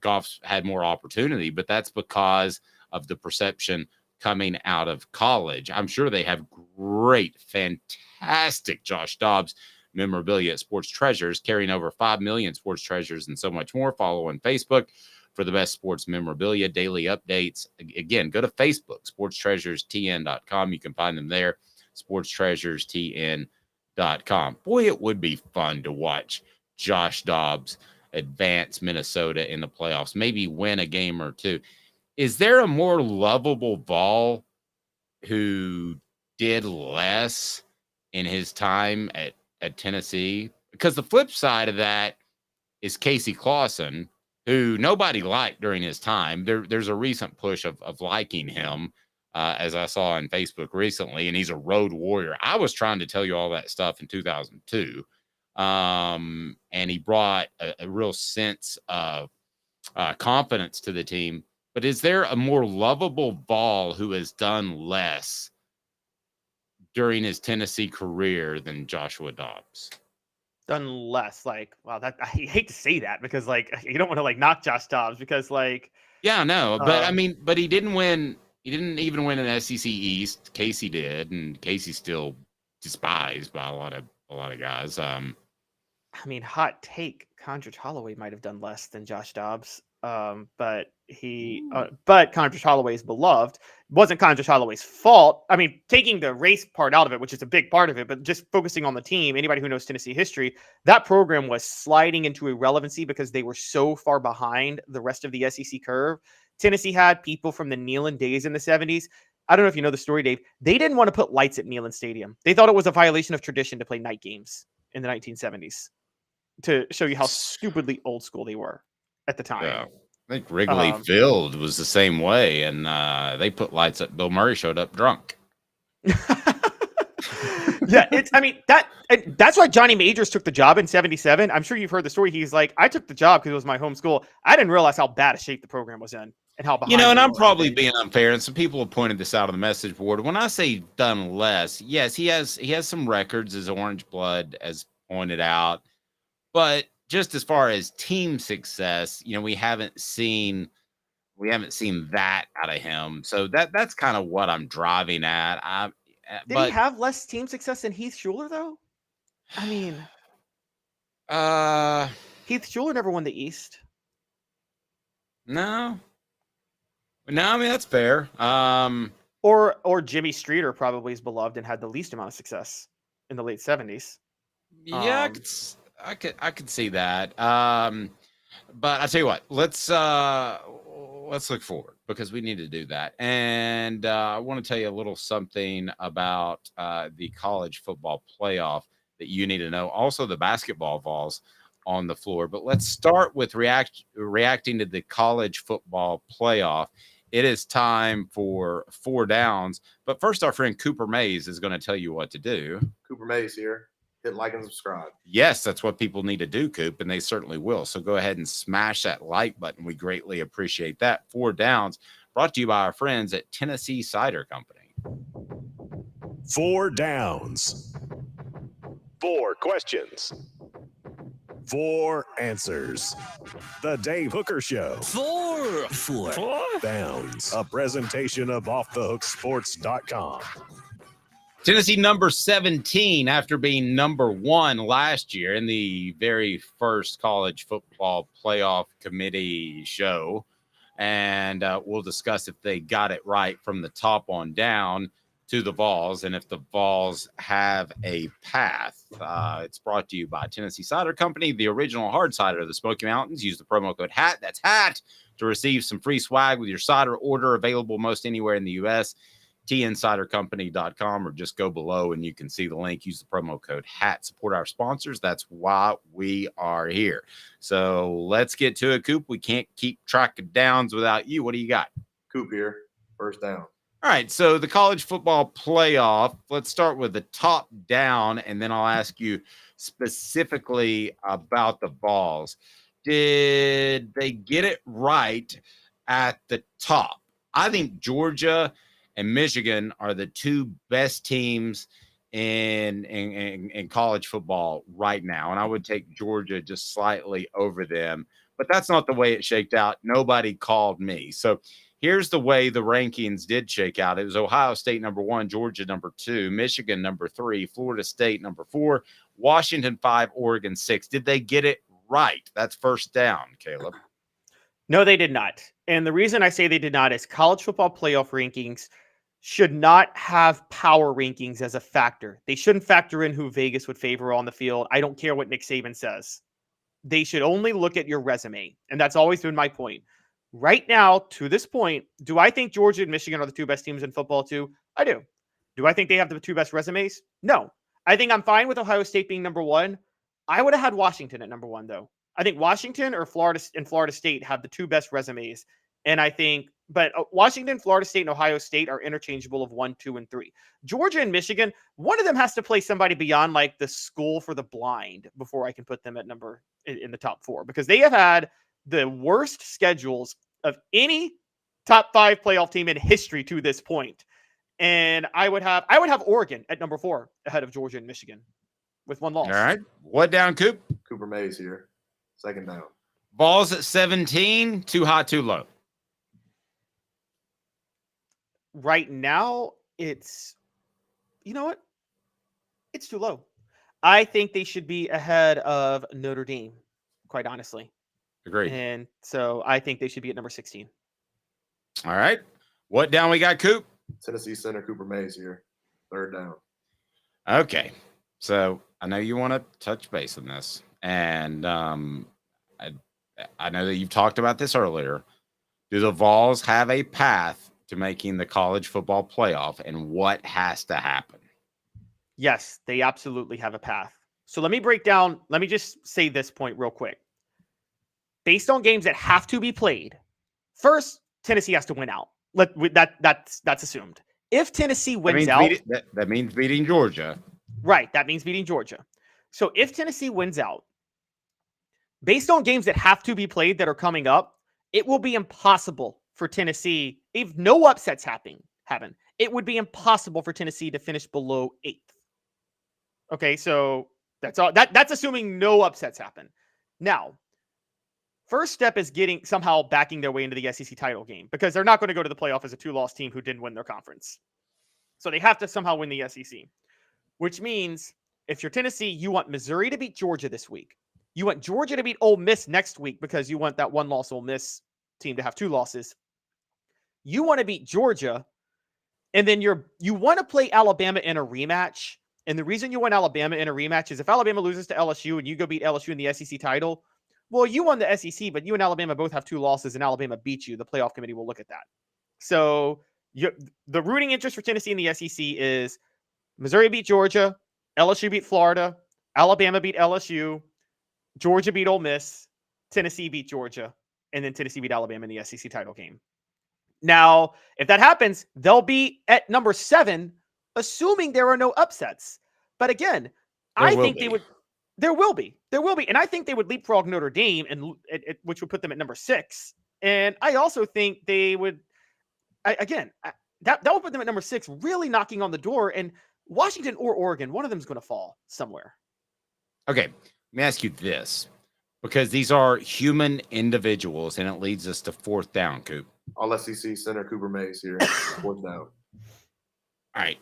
Goff's had more opportunity, but that's because of the perception coming out of college. I'm sure they have great, fantastic Josh Dobbs memorabilia at Sports Treasures, carrying over 5 million Sports Treasures and so much more. Follow on Facebook for the best sports memorabilia, daily updates. Again, go to Facebook, sportstreasurestn.com. You can find them there, sportstreasurestn.com. Boy, it would be fun to watch Josh Dobbs advance Minnesota in the playoffs, maybe win a game or two. Is there a more lovable Vol who did less in his time at Tennessee? Because the flip side of that is Casey Clausen, who nobody liked during his time. There's a recent push of liking him, as I saw on Facebook recently, and he's a road warrior. I was trying to tell you all that stuff in 2002. And he brought a real sense of confidence to the team. But is there a more lovable Vol who has done less during his Tennessee career than Joshua Dobbs? Done less, like, wow, that I hate to say that because, like, you don't want to knock Josh Dobbs because, like, yeah, no, but I mean, but he didn't win. He didn't even win an SEC East. Casey did, and Casey's still despised by a lot of guys. I mean, hot take. Condredge Holloway might have done less than Josh Dobbs, but Condredge Holloway is beloved. It wasn't Condredge Holloway's fault. I mean, taking the race part out of it, which is a big part of it, but just focusing on the team, anybody who knows Tennessee history, that program was sliding into irrelevancy because they were so far behind the rest of the SEC curve. Tennessee had people from the Neyland days in the 70s. I don't know if you know the story, Dave. They didn't want to put lights at Neyland Stadium. They thought it was a violation of tradition to play night games in the 1970s. To show you how stupidly old school they were at the time. Yeah. I think Wrigley Field was the same way, and they put lights up. Bill Murray showed up drunk. Yeah, that's why Johnny Majors took the job in 77. I'm sure you've heard the story. He's like, I took the job because it was my home school. I didn't realize how bad a shape the program was in and how behind. And I'm probably being unfair, and some people have pointed this out on the message board. When I say done less, yes, he has some records as Orange Blood, as pointed out. But just as far as team success, we haven't seen that out of him. So that's kind of what I'm driving at. Did he have less team success than Heath Schuler, though? I mean, Heath Schuler never won the East. No, I mean that's fair. Or Jimmy Streeter probably is beloved and had the least amount of success in the late 70s. Yeah, I could see that. But I tell you what, let's look forward because we need to do that. And I want to tell you a little something about the college football playoff that you need to know. Also, the basketball Vols on the floor. But let's start with reacting to the college football playoff. It is time for 4 downs. But first, our friend Cooper Mays is going to tell you what to do. Cooper Mays here. Hit like and subscribe. Yes, that's what people need to do, Coop, and they certainly will. So go ahead and smash that like button. We greatly appreciate that. 4 downs brought to you by our friends at Tennessee Cider Company. 4 downs. 4 questions. 4 answers. The Dave Hooker Show. 4 downs. A presentation of OffTheHookSports.com. Tennessee number 17 after being number 1 last year in the very first college football playoff committee show. And we'll discuss if they got it right from the top on down to the Vols and if the Vols have a path. It's brought to you by Tennessee Cider Company, the original hard cider of the Smoky Mountains. Use the promo code HAT, that's HAT, to receive some free swag with your cider order, available most anywhere in the U.S. tncidercompany.com, or just go below and you can see the link. Use the promo code HAT. Support our sponsors. That's why we are here. So let's get to it, Coop. We can't keep track of downs without you. What do you got? Coop here. First down. All right, so the college football playoff, let's start with the top down, and then I'll ask you specifically about the Vols. Did they get it right at the top? I think Georgia and Michigan are the 2 best teams in college football right now, and I would take Georgia just slightly over them, but that's not the way it shaked out. Nobody called me. So here's the way the rankings did shake out. It was Ohio State number 1, Georgia number 2, Michigan number 3, Florida State number 4, Washington 5, Oregon 6. Did they get it right? That's first down, Caleb. No, they did not. And the reason I say they did not is college football playoff rankings should not have power rankings as a factor. They shouldn't factor in who Vegas would favor on the field. I don't care what Nick Saban says. They should only look at your resume. And that's always been my point. Right now, to this point, do I think Georgia and Michigan are the 2 best teams in football too? I do. Do I think they have the 2 best resumes? No. I think I'm fine with Ohio State being number 1. I would have had Washington at number 1, though. I think Washington or Florida State have the 2 best resumes. And I think, but Washington, Florida State, and Ohio State are interchangeable of 1, 2, and 3. Georgia and Michigan, one of them has to play somebody beyond like the school for the blind before I can put them at number in the top 4, because they have had the worst schedules of any top 5 playoff team in history to this point. And I would have Oregon at number 4 ahead of Georgia and Michigan with 1 loss. All right. What down, Coop? Cooper Mays here. Second down. Vols at 17, too high, too low. Right now, it's, you know what? It's too low. I think they should be ahead of Notre Dame, quite honestly. Agreed. And so I think they should be at number 16. All right. What down we got, Coop? Tennessee center Cooper Mays here. Third down. Okay. So I know you want to touch base on this. And I know that you've talked about this earlier. Do the Vols have a path to making the college football playoff, and what has to happen? Yes, they absolutely have a path. So let me break down. Let me just say this point real quick. Based on games that have to be played, first, Tennessee has to win out. That's assumed. If Tennessee wins out, that means beating Georgia. Right, that means beating Georgia. So if Tennessee wins out, based on games that have to be played that are coming up, it will be impossible for Tennessee, if no upsets happen, it would be impossible for Tennessee to finish below 8th. Okay, so that's all. That's assuming no upsets happen. Now, first step is somehow backing their way into the SEC title game, because they're not going to go to the playoff as a 2-loss team who didn't win their conference. So they have to somehow win the SEC, which means if you're Tennessee, you want Missouri to beat Georgia this week. You want Georgia to beat Ole Miss next week because you want that 1-loss Ole Miss team to have 2 losses. You want to beat Georgia, and then you want to play Alabama in a rematch. And the reason you want Alabama in a rematch is if Alabama loses to LSU and you go beat LSU in the SEC title, well, you won the SEC, but you and Alabama both have 2 losses and Alabama beat you. The playoff committee will look at that. So the rooting interest for Tennessee in the SEC is Missouri beat Georgia, LSU beat Florida, Alabama beat LSU, Georgia beat Ole Miss, Tennessee beat Georgia, and then Tennessee beat Alabama in the SEC title game. Now, if that happens, they'll be at number 7, assuming there are no upsets. But again, I think they would. There will be. And I think they would leapfrog Notre Dame, which would put them at number 6. And I also think they would, that would put them at number 6, really knocking on the door. And Washington or Oregon, one of them is going to fall somewhere. Okay, let me ask you this, because these are human individuals, and it leads us to fourth down, Coop. All SEC center Cooper Mays here. Fourth down. All right.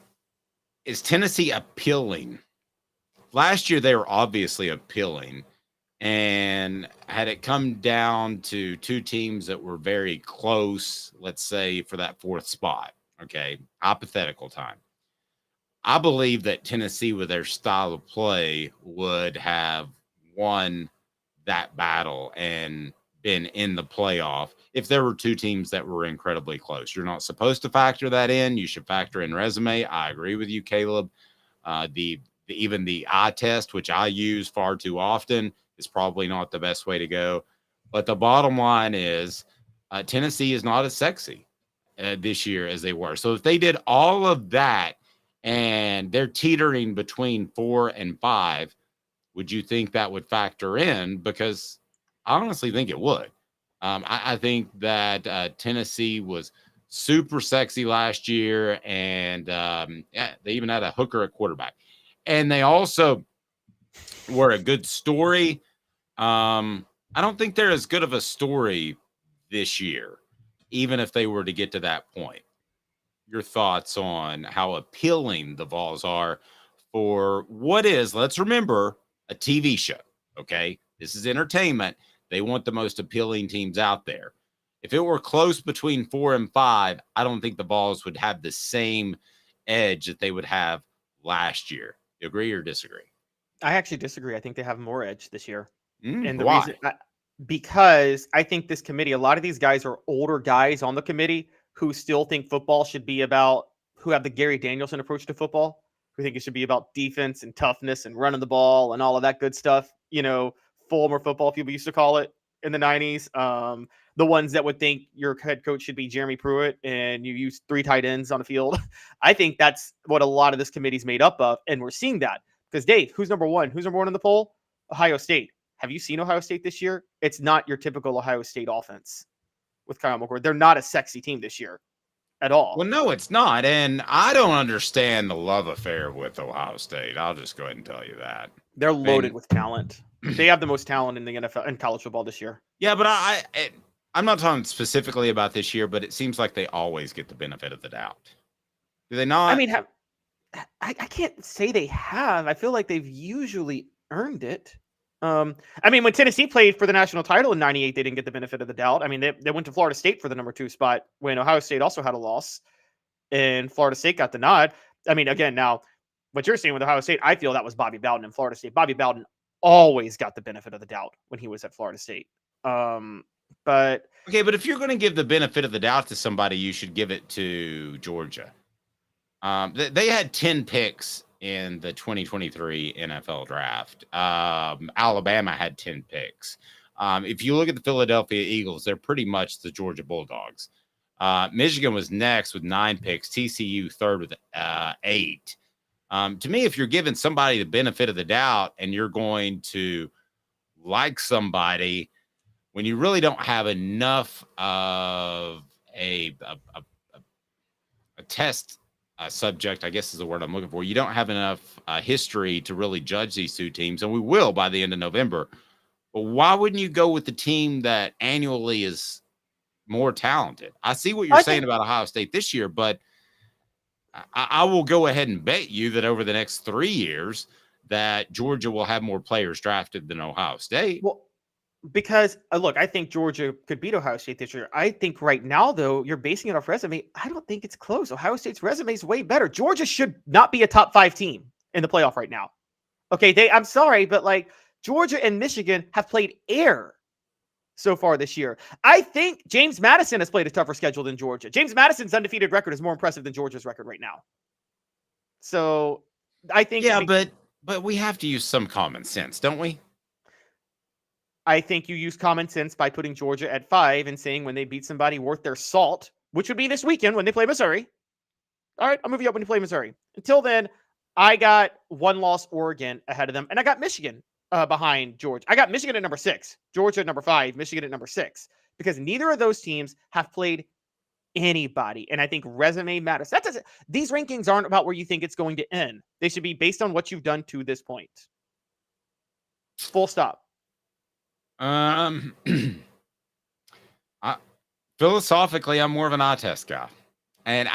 Is Tennessee appealing? Last year, they were obviously appealing. And had it come down to two teams that were very close, let's say for that fourth spot, okay, hypothetical time, I believe that Tennessee, with their style of play, would have won that battle and been in the playoff if there were two teams that were incredibly close. You're not supposed to factor that in. You should factor in resume. I agree with you, Caleb. Even the eye test, which I use far too often, is probably not the best way to go. But the bottom line is Tennessee is not as sexy this year as they were. So if they did all of that and they're teetering between 4 and 5, would you think that would factor in? Because I honestly think it would. I think that Tennessee was super sexy last year, and they even had a hooker at quarterback. And they also were a good story. I don't think they're as good of a story this year, even if they were to get to that point. Your thoughts on how appealing the Vols are for what is, let's remember, a TV show, okay? This is entertainment. They want the most appealing teams out there. If it were close between 4 and 5, I don't think the Vols would have the same edge that they would have last year. You agree or disagree? I actually disagree. I think they have more edge this year. And the reason, because I think this committee, a lot of these guys are older guys on the committee who still think football should be about, who have the Gary Danielson approach to football, who think it should be about defense and toughness and running the ball and all of that good stuff. You know, former football people used to call it in the 90s. The ones that would think your head coach should be Jeremy Pruitt and you use 3 tight ends on the field. I think that's what a lot of this committee's made up of. And we're seeing that because Dave, who's number one? Who's number one in the poll? Ohio State. Have you seen Ohio State this year? It's not your typical Ohio State offense with Kyle McCord. They're not a sexy team this year at all. Well, no, it's not. And I don't understand the love affair with Ohio State. I'll just go ahead and tell you that. They're loaded with talent. They have the most talent in the NFL and college football this year. Yeah, but I'm not talking specifically about this year, but it seems like they always get the benefit of the doubt. Do they not? I mean, I can't say they have. I feel like they've usually earned it. I mean, when Tennessee played for the national title in '98, they didn't get the benefit of the doubt. I mean, they went to Florida State for the number 2 spot when Ohio State also had a loss, and Florida State got the nod. I mean, again, now what you're saying with Ohio State, I feel that was Bobby Bowden in Florida State. Bobby Bowden always got the benefit of the doubt when he was at Florida State. But if you're going to give the benefit of the doubt to somebody, you should give it to Georgia. They had 10 picks in the 2023 NFL draft. Alabama had 10 picks. If you look at the Philadelphia Eagles, they're pretty much the Georgia Bulldogs. Michigan was next with 9 picks. TCU third with 8. To me, if you're giving somebody the benefit of the doubt and you're going to like somebody when you really don't have enough of a test subject, I guess is the word I'm looking for. You don't have enough history to really judge these two teams, and we will by the end of November. But why wouldn't you go with the team that annually is more talented? I see what you're saying about Ohio State this year, but I will go ahead and bet you that over the next 3 years that Georgia will have more players drafted than Ohio State. Well, because look, I think Georgia could beat Ohio State this year. I think right now, though, you're basing it off resume. I don't think it's close. Ohio State's resume is way better. Georgia should not be a top 5 team in the playoff right now. Okay, I'm sorry, but like Georgia and Michigan have played air so far this year. I think James Madison has played a tougher schedule than Georgia. James Madison's undefeated record is more impressive than Georgia's record right now. So I think, but we have to use some common sense, don't we? I think you use common sense by putting Georgia at 5 and saying when they beat somebody worth their salt, which would be this weekend when they play Missouri. All right, I'll move you up when you play Missouri. Until then, I got 1-loss Oregon ahead of them, and I got Michigan behind Georgia. I got Michigan at number 6, Georgia at number 5, Michigan at number 6, because neither of those teams have played anybody. And I think resume matters. These rankings aren't about where you think it's going to end. They should be based on what you've done to this point. Full stop. Philosophically, I'm more of an eye test guy. And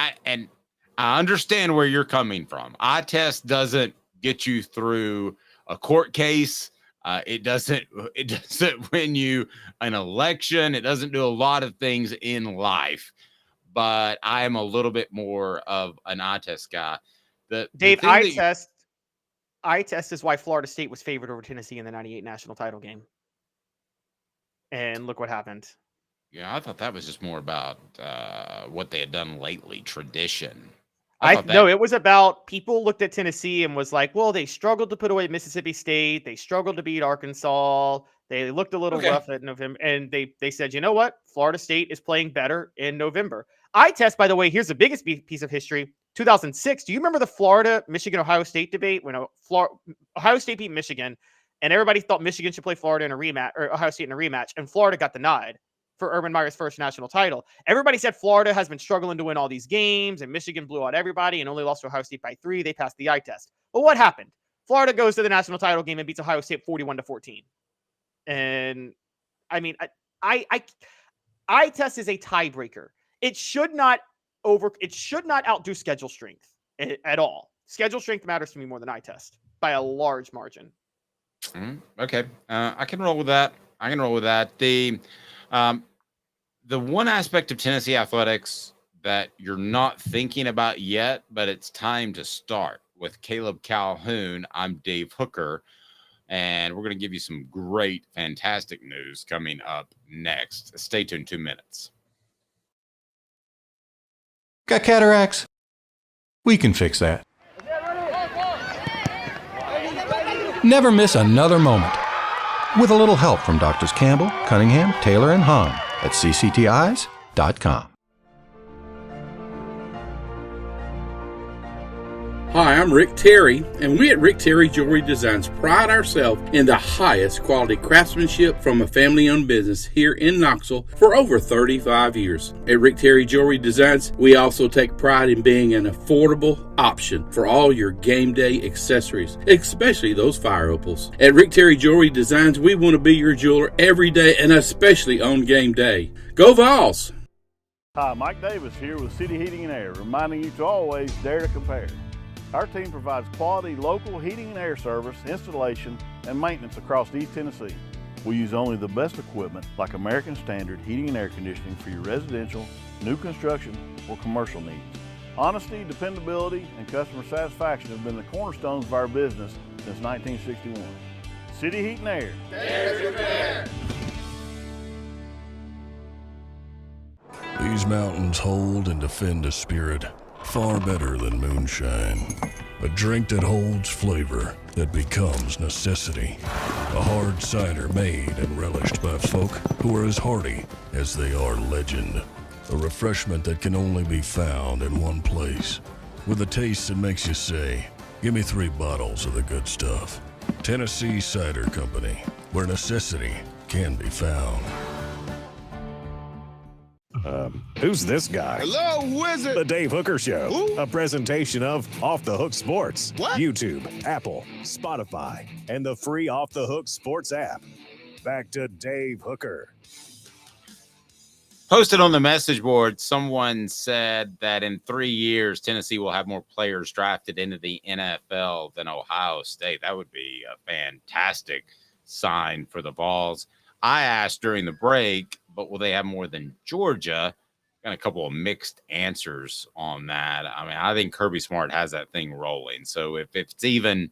I understand where you're coming from. Eye test doesn't get you through a court case. It doesn't win you an election. It doesn't do a lot of things in life. But I am a little bit more of an eye test guy. Dave, eye test is why Florida State was favored over Tennessee in the 98 national title game. And look what happened. Yeah, I thought that was just more about what they had done lately, tradition. No, it was about people looked at Tennessee and was like, well, they struggled to put away Mississippi State. They struggled to beat Arkansas. They looked a little rough at November. And they said, you know what? Florida State is playing better in November. Eye test, by the way, here's the biggest piece of history. 2006. Do you remember the Florida, Michigan, Ohio State debate when Ohio State beat Michigan and everybody thought Michigan should play Florida in a rematch or Ohio State in a rematch, and Florida got the nod for Urban Meyer's first national title? Everybody said Florida has been struggling to win all these games, and Michigan blew out everybody and only lost to Ohio State by 3. They passed the eye test. But what happened? Florida goes to the national title game and beats Ohio State 41-14. And I mean, eye test is a tiebreaker. It should not outdo schedule strength at all. Schedule strength matters to me more than eye test by a large margin. Okay. I can roll with that. The one aspect of Tennessee athletics that you're not thinking about yet, but it's time to start with Caleb Calhoun. I'm Dave Hooker, and we're going to give you some great, fantastic news coming up next. Stay tuned. 2 minutes. Got cataracts? We can fix that. Never miss another moment. With a little help from Doctors Campbell, Cunningham, Taylor, and Hahn at cctis.com. Hi, I'm Rick Terry, and we at Rick Terry Jewelry Designs pride ourselves in the highest quality craftsmanship from a family-owned business here in Knoxville for over 35 years. At Rick Terry Jewelry Designs, we also take pride in being an affordable option for all your game day accessories, especially those fire opals. At Rick Terry Jewelry Designs, we want to be your jeweler every day and especially on game day. Go Vols! Hi, Mike Davis here with City Heating and Air, reminding you to always dare to compare. Our team provides quality local heating and air service, installation, and maintenance across East Tennessee. We use only the best equipment like American Standard heating and air conditioning for your residential, new construction, or commercial needs. Honesty, dependability, and customer satisfaction have been the cornerstones of our business since 1961. City Heat and Air. Dare to compare. These mountains hold and defend a spirit far better than moonshine. A drink that holds flavor that becomes necessity. A hard cider made and relished by folk who are as hearty as they are legend. A refreshment that can only be found in one place. With a taste that makes you say, give me 3 bottles of the good stuff. Tennessee Cider Company, where necessity can be found. Who's this guy? Hello, wizard. The Dave Hooker Show, Who? a presentation of Off the Hook Sports, What? YouTube, Apple, Spotify, and the free Off the Hook Sports app. Back to Dave Hooker. Posted on the message board, someone said that in 3 years, Tennessee will have more players drafted into the NFL than Ohio State. That would be a fantastic sign for the Vols. I asked during the break, but will they have more than Georgia? Got a couple of mixed answers on that. I mean, I think Kirby Smart has that thing rolling. So if it's even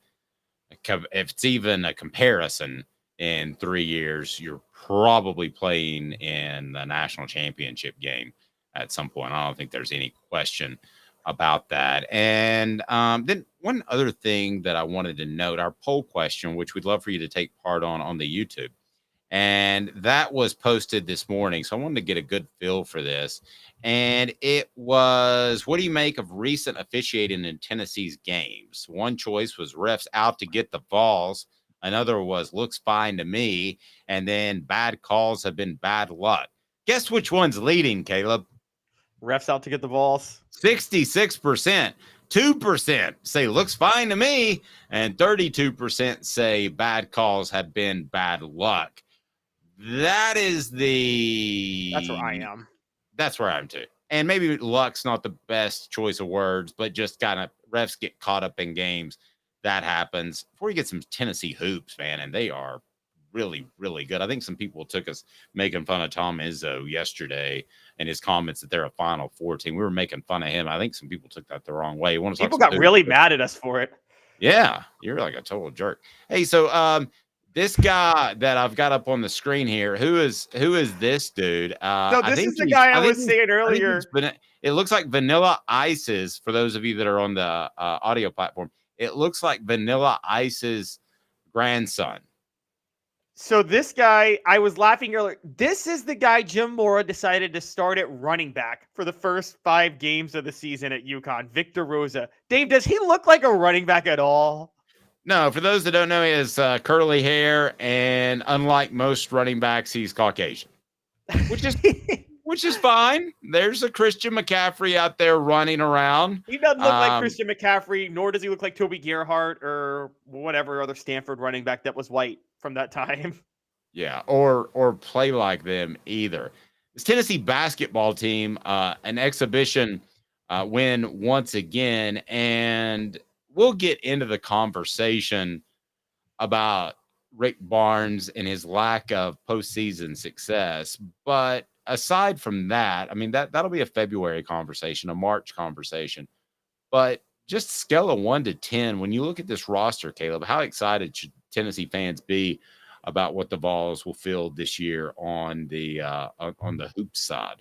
a comparison in 3 years, you're probably playing in the national championship game at some point. I don't think there's any question about that. And then one other thing that I wanted to note, our poll question, which we'd love for you to take part on the YouTube. And that was posted this morning. So I wanted to get a good feel for this. And it was, what do you make of recent officiating in Tennessee's games? One choice was refs out to get the Vols. Another was looks fine to me. And then bad calls have been bad luck. Guess which one's leading, Caleb? Refs out to get the Vols. 66%. 2% say looks fine to me, and 32% say bad calls have been bad luck. That's where I am. That's where I am too. And maybe luck's not the best choice of words, but just kind of refs get caught up in games. That happens. Before you get some Tennessee hoops, man, and they are really, really good. I think some people took us making fun of Tom Izzo yesterday and his comments that they're a Final Four team. We were making fun of him. I think some people took that the wrong way. People got really mad at us for it. Yeah, you're like a total jerk. Hey, so this guy that I've got up on the screen here, who is this dude? No, this is the guy I was saying earlier. It looks like Vanilla Ice's, for those of you that are on the audio platform, it looks like Vanilla Ice's grandson. So this guy, I was laughing earlier. This is the guy Jim Mora decided to start at running back for the first 5 games of the season at UConn, Victor Rosa. Dave, does he look like a running back at all? No, for those that don't know, he has curly hair, and unlike most running backs, he's Caucasian, which is fine. There's a Christian McCaffrey out there running around. He doesn't look like Christian McCaffrey, nor does he look like Toby Gerhart or whatever other Stanford running back that was white from that time. Yeah, or play like them either. This Tennessee basketball team, an exhibition win once again, and we'll get into the conversation about Rick Barnes and his lack of postseason success. But aside from that, I mean, that'll be a February conversation, a March conversation. But just scale of 1 to 10, when you look at this roster, Caleb, how excited should Tennessee fans be about what the Vols will field this year on the hoop side?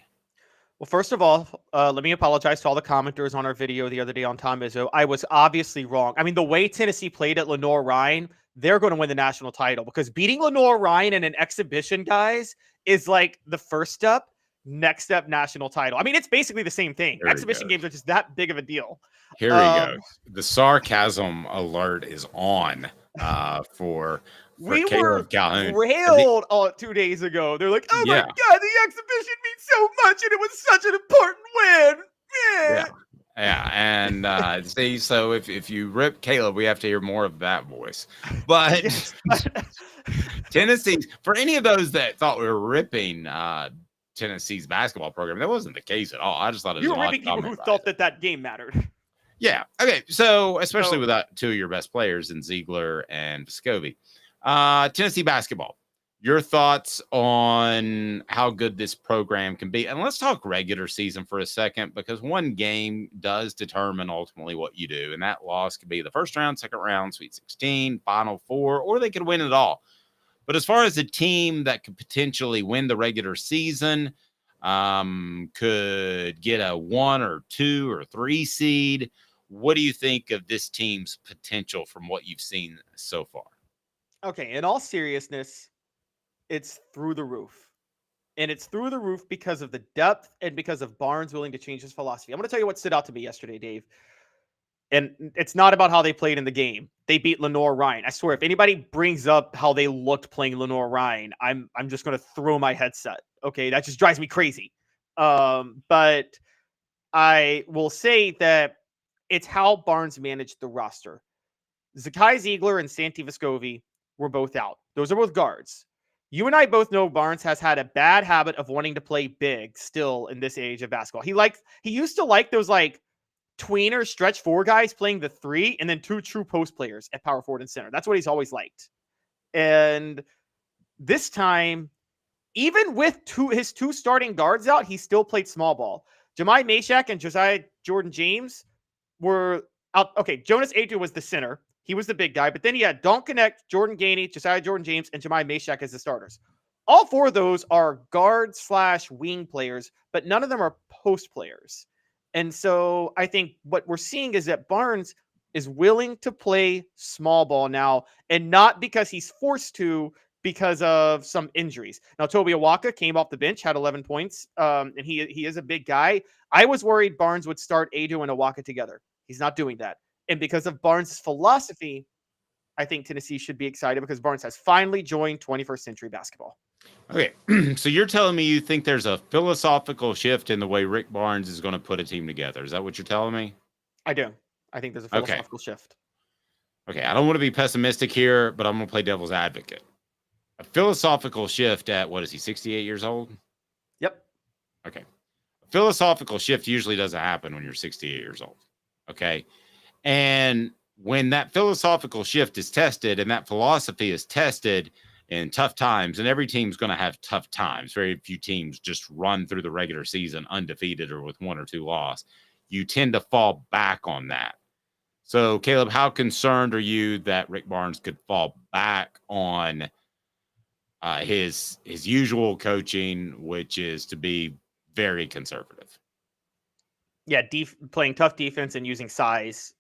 Well, first of all, let me apologize to all the commenters on our video the other day on Tom Izzo. I was obviously wrong. I mean, the way Tennessee played at Lenoir-Rhyne, they're going to win the national title, because beating Lenoir-Rhyne in an exhibition, guys, is like the first step. Next step, national title. I mean, it's basically the same thing. Exhibition games are just that big of a deal. Here we go. The sarcasm alert is on for we Caleb were Calhoun. railed 2 days ago. They're like, oh my God, the exhibition means so much, and it was such an important win. Yeah. And see, so if you rip Caleb, we have to hear more of that voice. But Tennessee, for any of those that thought we were ripping Tennessee's basketball program, that wasn't the case at all. I just thought it was you were ripping people who thought that game mattered. Yeah. Okay. So especially without 2 of your best players in Ziegler and Vescovi. Tennessee basketball, your thoughts on how good this program can be. And let's talk regular season for a second, because one game does determine ultimately what you do. And that loss could be the first round, second round, Sweet 16, Final Four, or they could win it all. But as far as a team that could potentially win the regular season, could get a 1 or 2 or 3 seed, what do you think of this team's potential from what you've seen so far? Okay, in all seriousness, it's through the roof. And it's through the roof because of the depth and because of Barnes willing to change his philosophy. I'm going to tell you what stood out to me yesterday, Dave. And it's not about how they played in the game. They beat Lenoir-Rhyne. I swear, if anybody brings up how they looked playing Lenoir-Rhyne, I'm just going to throw my headset. Okay, that just drives me crazy. But I will say that it's how Barnes managed the roster. Zakai Ziegler and Santi Vescovi were both out. Those are both guards. You and I both know Barnes has had a bad habit of wanting to play big still in this age of basketball. He used to like those like tweener stretch 4 guys playing the 3 and then 2 true post players at power forward and center. That's what he's always liked. And this time, even with his 2 starting guards out, he still played small ball. Jemai Mashak and Josiah Jordan-James were out. Okay, Jonas Adu was the center. He was the big guy. But then he had Don Connect, Jordan Gainey, Josiah Jordan-James, and Jemai Mashak as the starters. All 4 of those are guard/wing players, but none of them are post players. And so I think what we're seeing is that Barnes is willing to play small ball now, and not because he's forced to, because of some injuries. Now, Toby Awaka came off the bench, had 11 points, and he is a big guy. I was worried Barnes would start Adu and Awaka together. He's not doing that. And because of Barnes' philosophy, I think Tennessee should be excited because Barnes has finally joined 21st century basketball. Okay, so you're telling me you think there's a philosophical shift in the way Rick Barnes is going to put a team together. Is that what you're telling me? I do. I think there's a philosophical shift. Okay, I don't want to be pessimistic here, but I'm going to play devil's advocate. A philosophical shift at, what is he, 68 years old? Yep. Okay. A philosophical shift usually doesn't happen when you're 68 years old. Okay. And when that philosophical shift is tested and that philosophy is tested in tough times, and every team's going to have tough times. Very few teams just run through the regular season undefeated or with 1 or 2 losses. You tend to fall back on that. So, Caleb, how concerned are you that Rick Barnes could fall back on his usual coaching, which is to be very conservative? Yeah, playing tough defense and using size.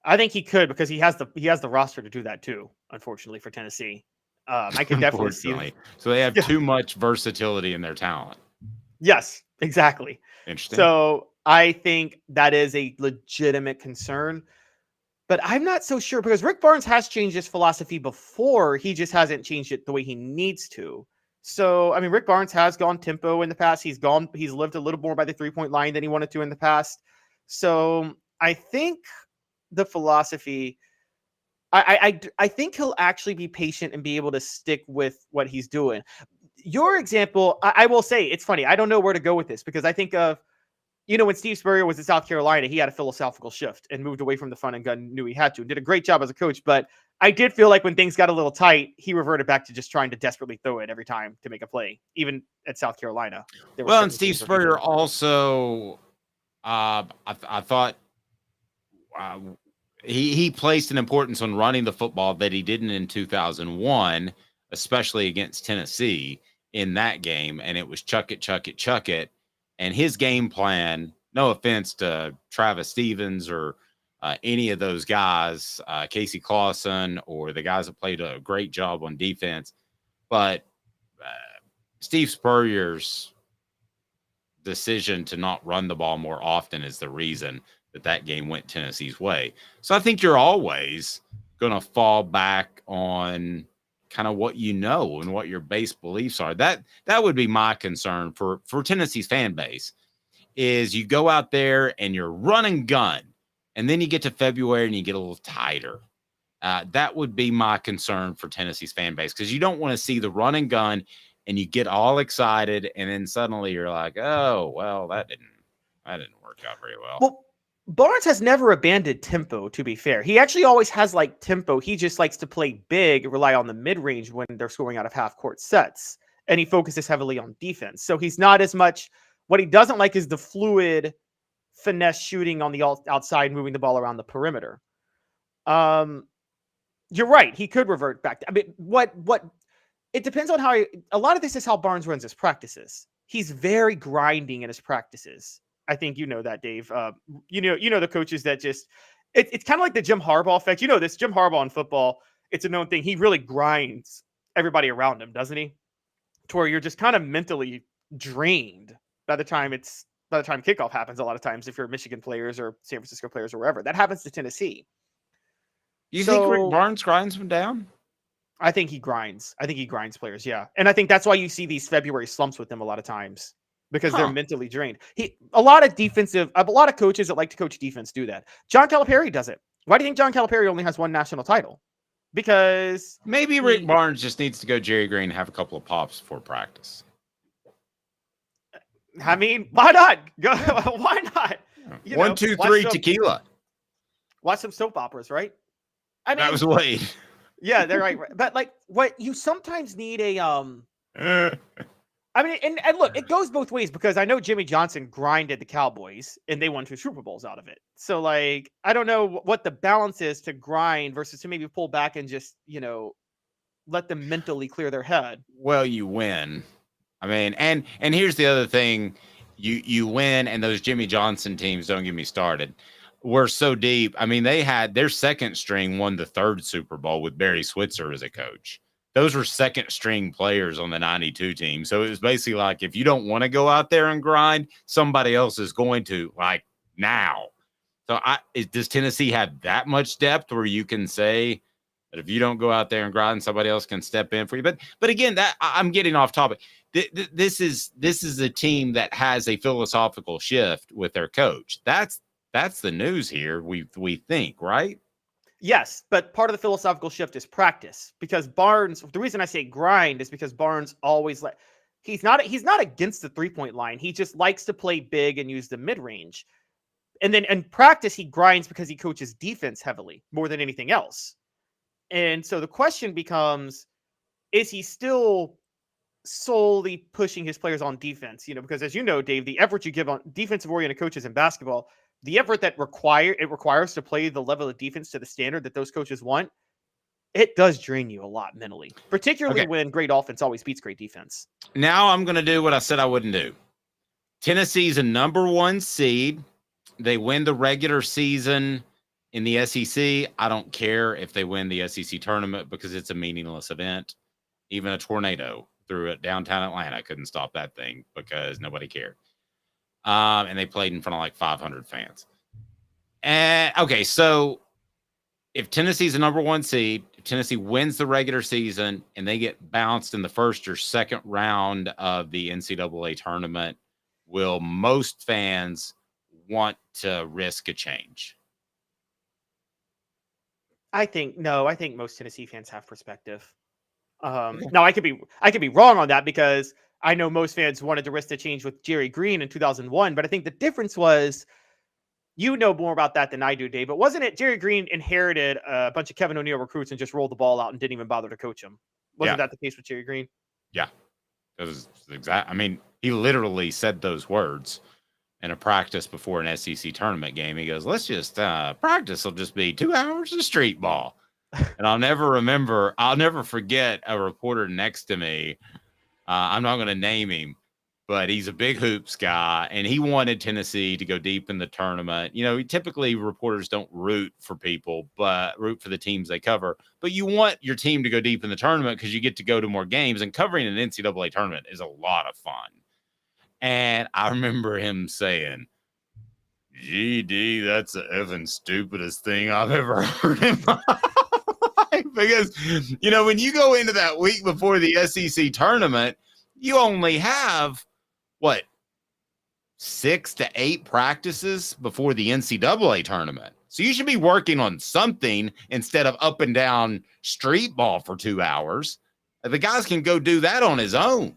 I think he could, because he has the roster to do that too. Unfortunately for Tennessee, I could definitely see. So they have too much versatility in their talent. Yes, exactly. Interesting. So I think that is a legitimate concern, but I'm not so sure, because Rick Barnes has changed his philosophy before. He just hasn't changed it the way he needs to. So, I mean, Rick Barnes has gone tempo in the past. He's lived a little more by the 3-point line than he wanted to in the past. So I think the philosophy, I think he'll actually be patient and be able to stick with what he's doing. Your example, I will say, it's funny. I don't know where to go with this, because I think of, when Steve Spurrier was in South Carolina, he had a philosophical shift and moved away from the fun and gun, knew he had to, and did a great job as a coach. But I did feel like when things got a little tight, he reverted back to just trying to desperately throw it every time to make a play, even at South Carolina. Well, and Steve Spurrier also, I thought he placed an importance on running the football that he didn't in 2001, especially against Tennessee in that game. And it was chuck it, chuck it, chuck it. And his game plan, no offense to Travis Stevens or any of those guys, Casey Clausen, or the guys that played a great job on defense, but Steve Spurrier's decision to not run the ball more often is the reason that game went Tennessee's way. So I think you're always going to fall back on kind of what you know and what your base beliefs are. That would be my concern for Tennessee's fan base, is you go out there and you're run and gun, and then you get to February and you get a little tighter. That would be my concern for Tennessee's fan base, because you don't want to see the run and gun and you get all excited and then suddenly you're like, oh, well, that didn't work out very well. Well, Barnes has never abandoned tempo, to be fair. He actually always has tempo. He just likes to play big, rely on the mid-range when they're scoring out of half-court sets. And he focuses heavily on defense. So he's not as much. What he doesn't like is the fluid finesse shooting on the outside, moving the ball around the perimeter. You're right. He could revert back. I mean, it depends on a lot of this is how Barnes runs his practices. He's very grinding in his practices. I think you know that, Dave. You know the coaches that just it's kind of like the Jim Harbaugh effect. You know this Jim Harbaugh in football. It's a known thing. He really grinds everybody around him, doesn't he? To where you're just kind of mentally drained by the time kickoff happens. A lot of times, if you're Michigan players or San Francisco players or wherever, that happens to Tennessee. You think Rick Barnes grinds them down? I think he grinds. I think he grinds players. Yeah, and I think that's why you see these February slumps with him a lot of times. Because they're mentally drained. A lot of coaches that like to coach defense do that. John Calipari does it. Why do you think John Calipari only has 1 national title? Because maybe Rick Barnes just needs to go Jerry Green and have a couple of pops before practice. I mean, why not? Why not? 1, 2, 3 tequila. Watch some soap operas, right? I mean, that was Wade. Yeah, they're right. But what you sometimes need I mean, and look, it goes both ways, because I know Jimmy Johnson grinded the Cowboys and they won 2 Super Bowls out of it. So, I don't know what the balance is to grind versus to maybe pull back and just, let them mentally clear their head. Well, you win. I mean, and here's the other thing. You win, and those Jimmy Johnson teams, don't get me started, were so deep. I mean, they had their second string won the 3rd Super Bowl with Barry Switzer as a coach. Those were second string players on the 92 team. So it was basically like, if you don't want to go out there and grind, somebody else is going to, now. So does Tennessee have that much depth where you can say That if you don't go out there and grind, somebody else can step in for you. But again, that I'm getting off topic. This is a team that has a philosophical shift with their coach. That's the news here. We think, right? Yes, but part of the philosophical shift is practice, because Barnes, the reason I say grind is because Barnes always he's not against the 3-point line. He just likes to play big and use the mid-range. And then in practice, he grinds because he coaches defense heavily more than anything else. And so the question becomes, is he still solely pushing his players on defense? Because as you know, Dave, the effort you give on defensive-oriented coaches in basketball, the effort that requires to play the level of defense to the standard that those coaches want, it does drain you a lot mentally, particularly when great offense always beats great defense. Now I'm going to do what I said I wouldn't do. Tennessee's a number 1 seed. They win the regular season in the SEC. I don't care if they win the SEC tournament because it's a meaningless event. Even a tornado through it downtown Atlanta couldn't stop that thing because nobody cared. And they played in front of like 500 fans. And okay, so if Tennessee's a number 1 seed, if Tennessee wins the regular season and they get bounced in the first or second round of the NCAA tournament, will most fans want to risk a change? I think most Tennessee fans have perspective. Now I could be wrong on that, because I know most fans wanted to risk the change with Jerry Green in 2001, but I think the difference was, you know more about that than I do, Dave, but wasn't it Jerry Green inherited a bunch of Kevin O'Neill recruits and just rolled the ball out and didn't even bother to coach them? Wasn't that the case with Jerry Green? Yeah. It was exact. I mean, he literally said those words in a practice before an SEC tournament game. He goes, let's just practice will just be 2 hours of street ball. And I'll never forget a reporter next to me. I'm not going to name him, but he's a big hoops guy, and he wanted Tennessee to go deep in the tournament. Typically reporters don't root for people, but root for the teams they cover. But you want your team to go deep in the tournament because you get to go to more games, and covering an NCAA tournament is a lot of fun. And I remember him saying, GD, that's the effing stupidest thing I've ever heard in my life. Because, when you go into that week before the SEC tournament, you only have, 6 to 8 practices before the NCAA tournament. So you should be working on something instead of up and down street ball for 2 hours. The guys can go do that on his own.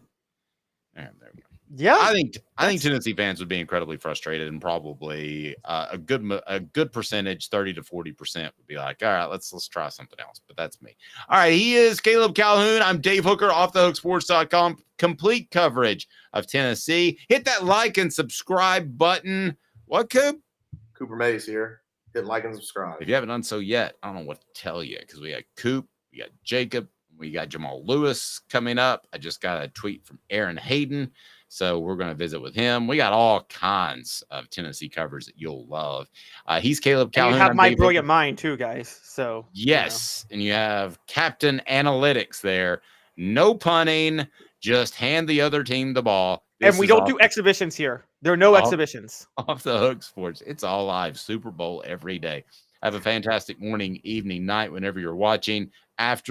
There we go. Yeah, I think Tennessee fans would be incredibly frustrated, and probably a good percentage, 30 to 40%, would be like, all right, let's try something else. But that's me. All right, he is Caleb Calhoun. I'm Dave Hooker, offthehooksports.com. Complete coverage of Tennessee. Hit that like and subscribe button. What, Coop? Cooper Mays here. Hit like and subscribe. If you haven't done so yet, I don't know what to tell you, because we got Coop, we got Jacob, we got Jamal Lewis coming up. I just got a tweet from Aaron Hayden. So we're going to visit with him. We got all kinds of Tennessee covers that you'll love. He's Caleb Calhoun. And you have my brilliant mind too, guys. So yes, and you have Captain Analytics there. No punning. Just hand the other team the ball. And we don't do exhibitions here. There are no exhibitions. Off the Hook Sports. It's all live. Super Bowl every day. Have a fantastic morning, evening, night, whenever you're watching. After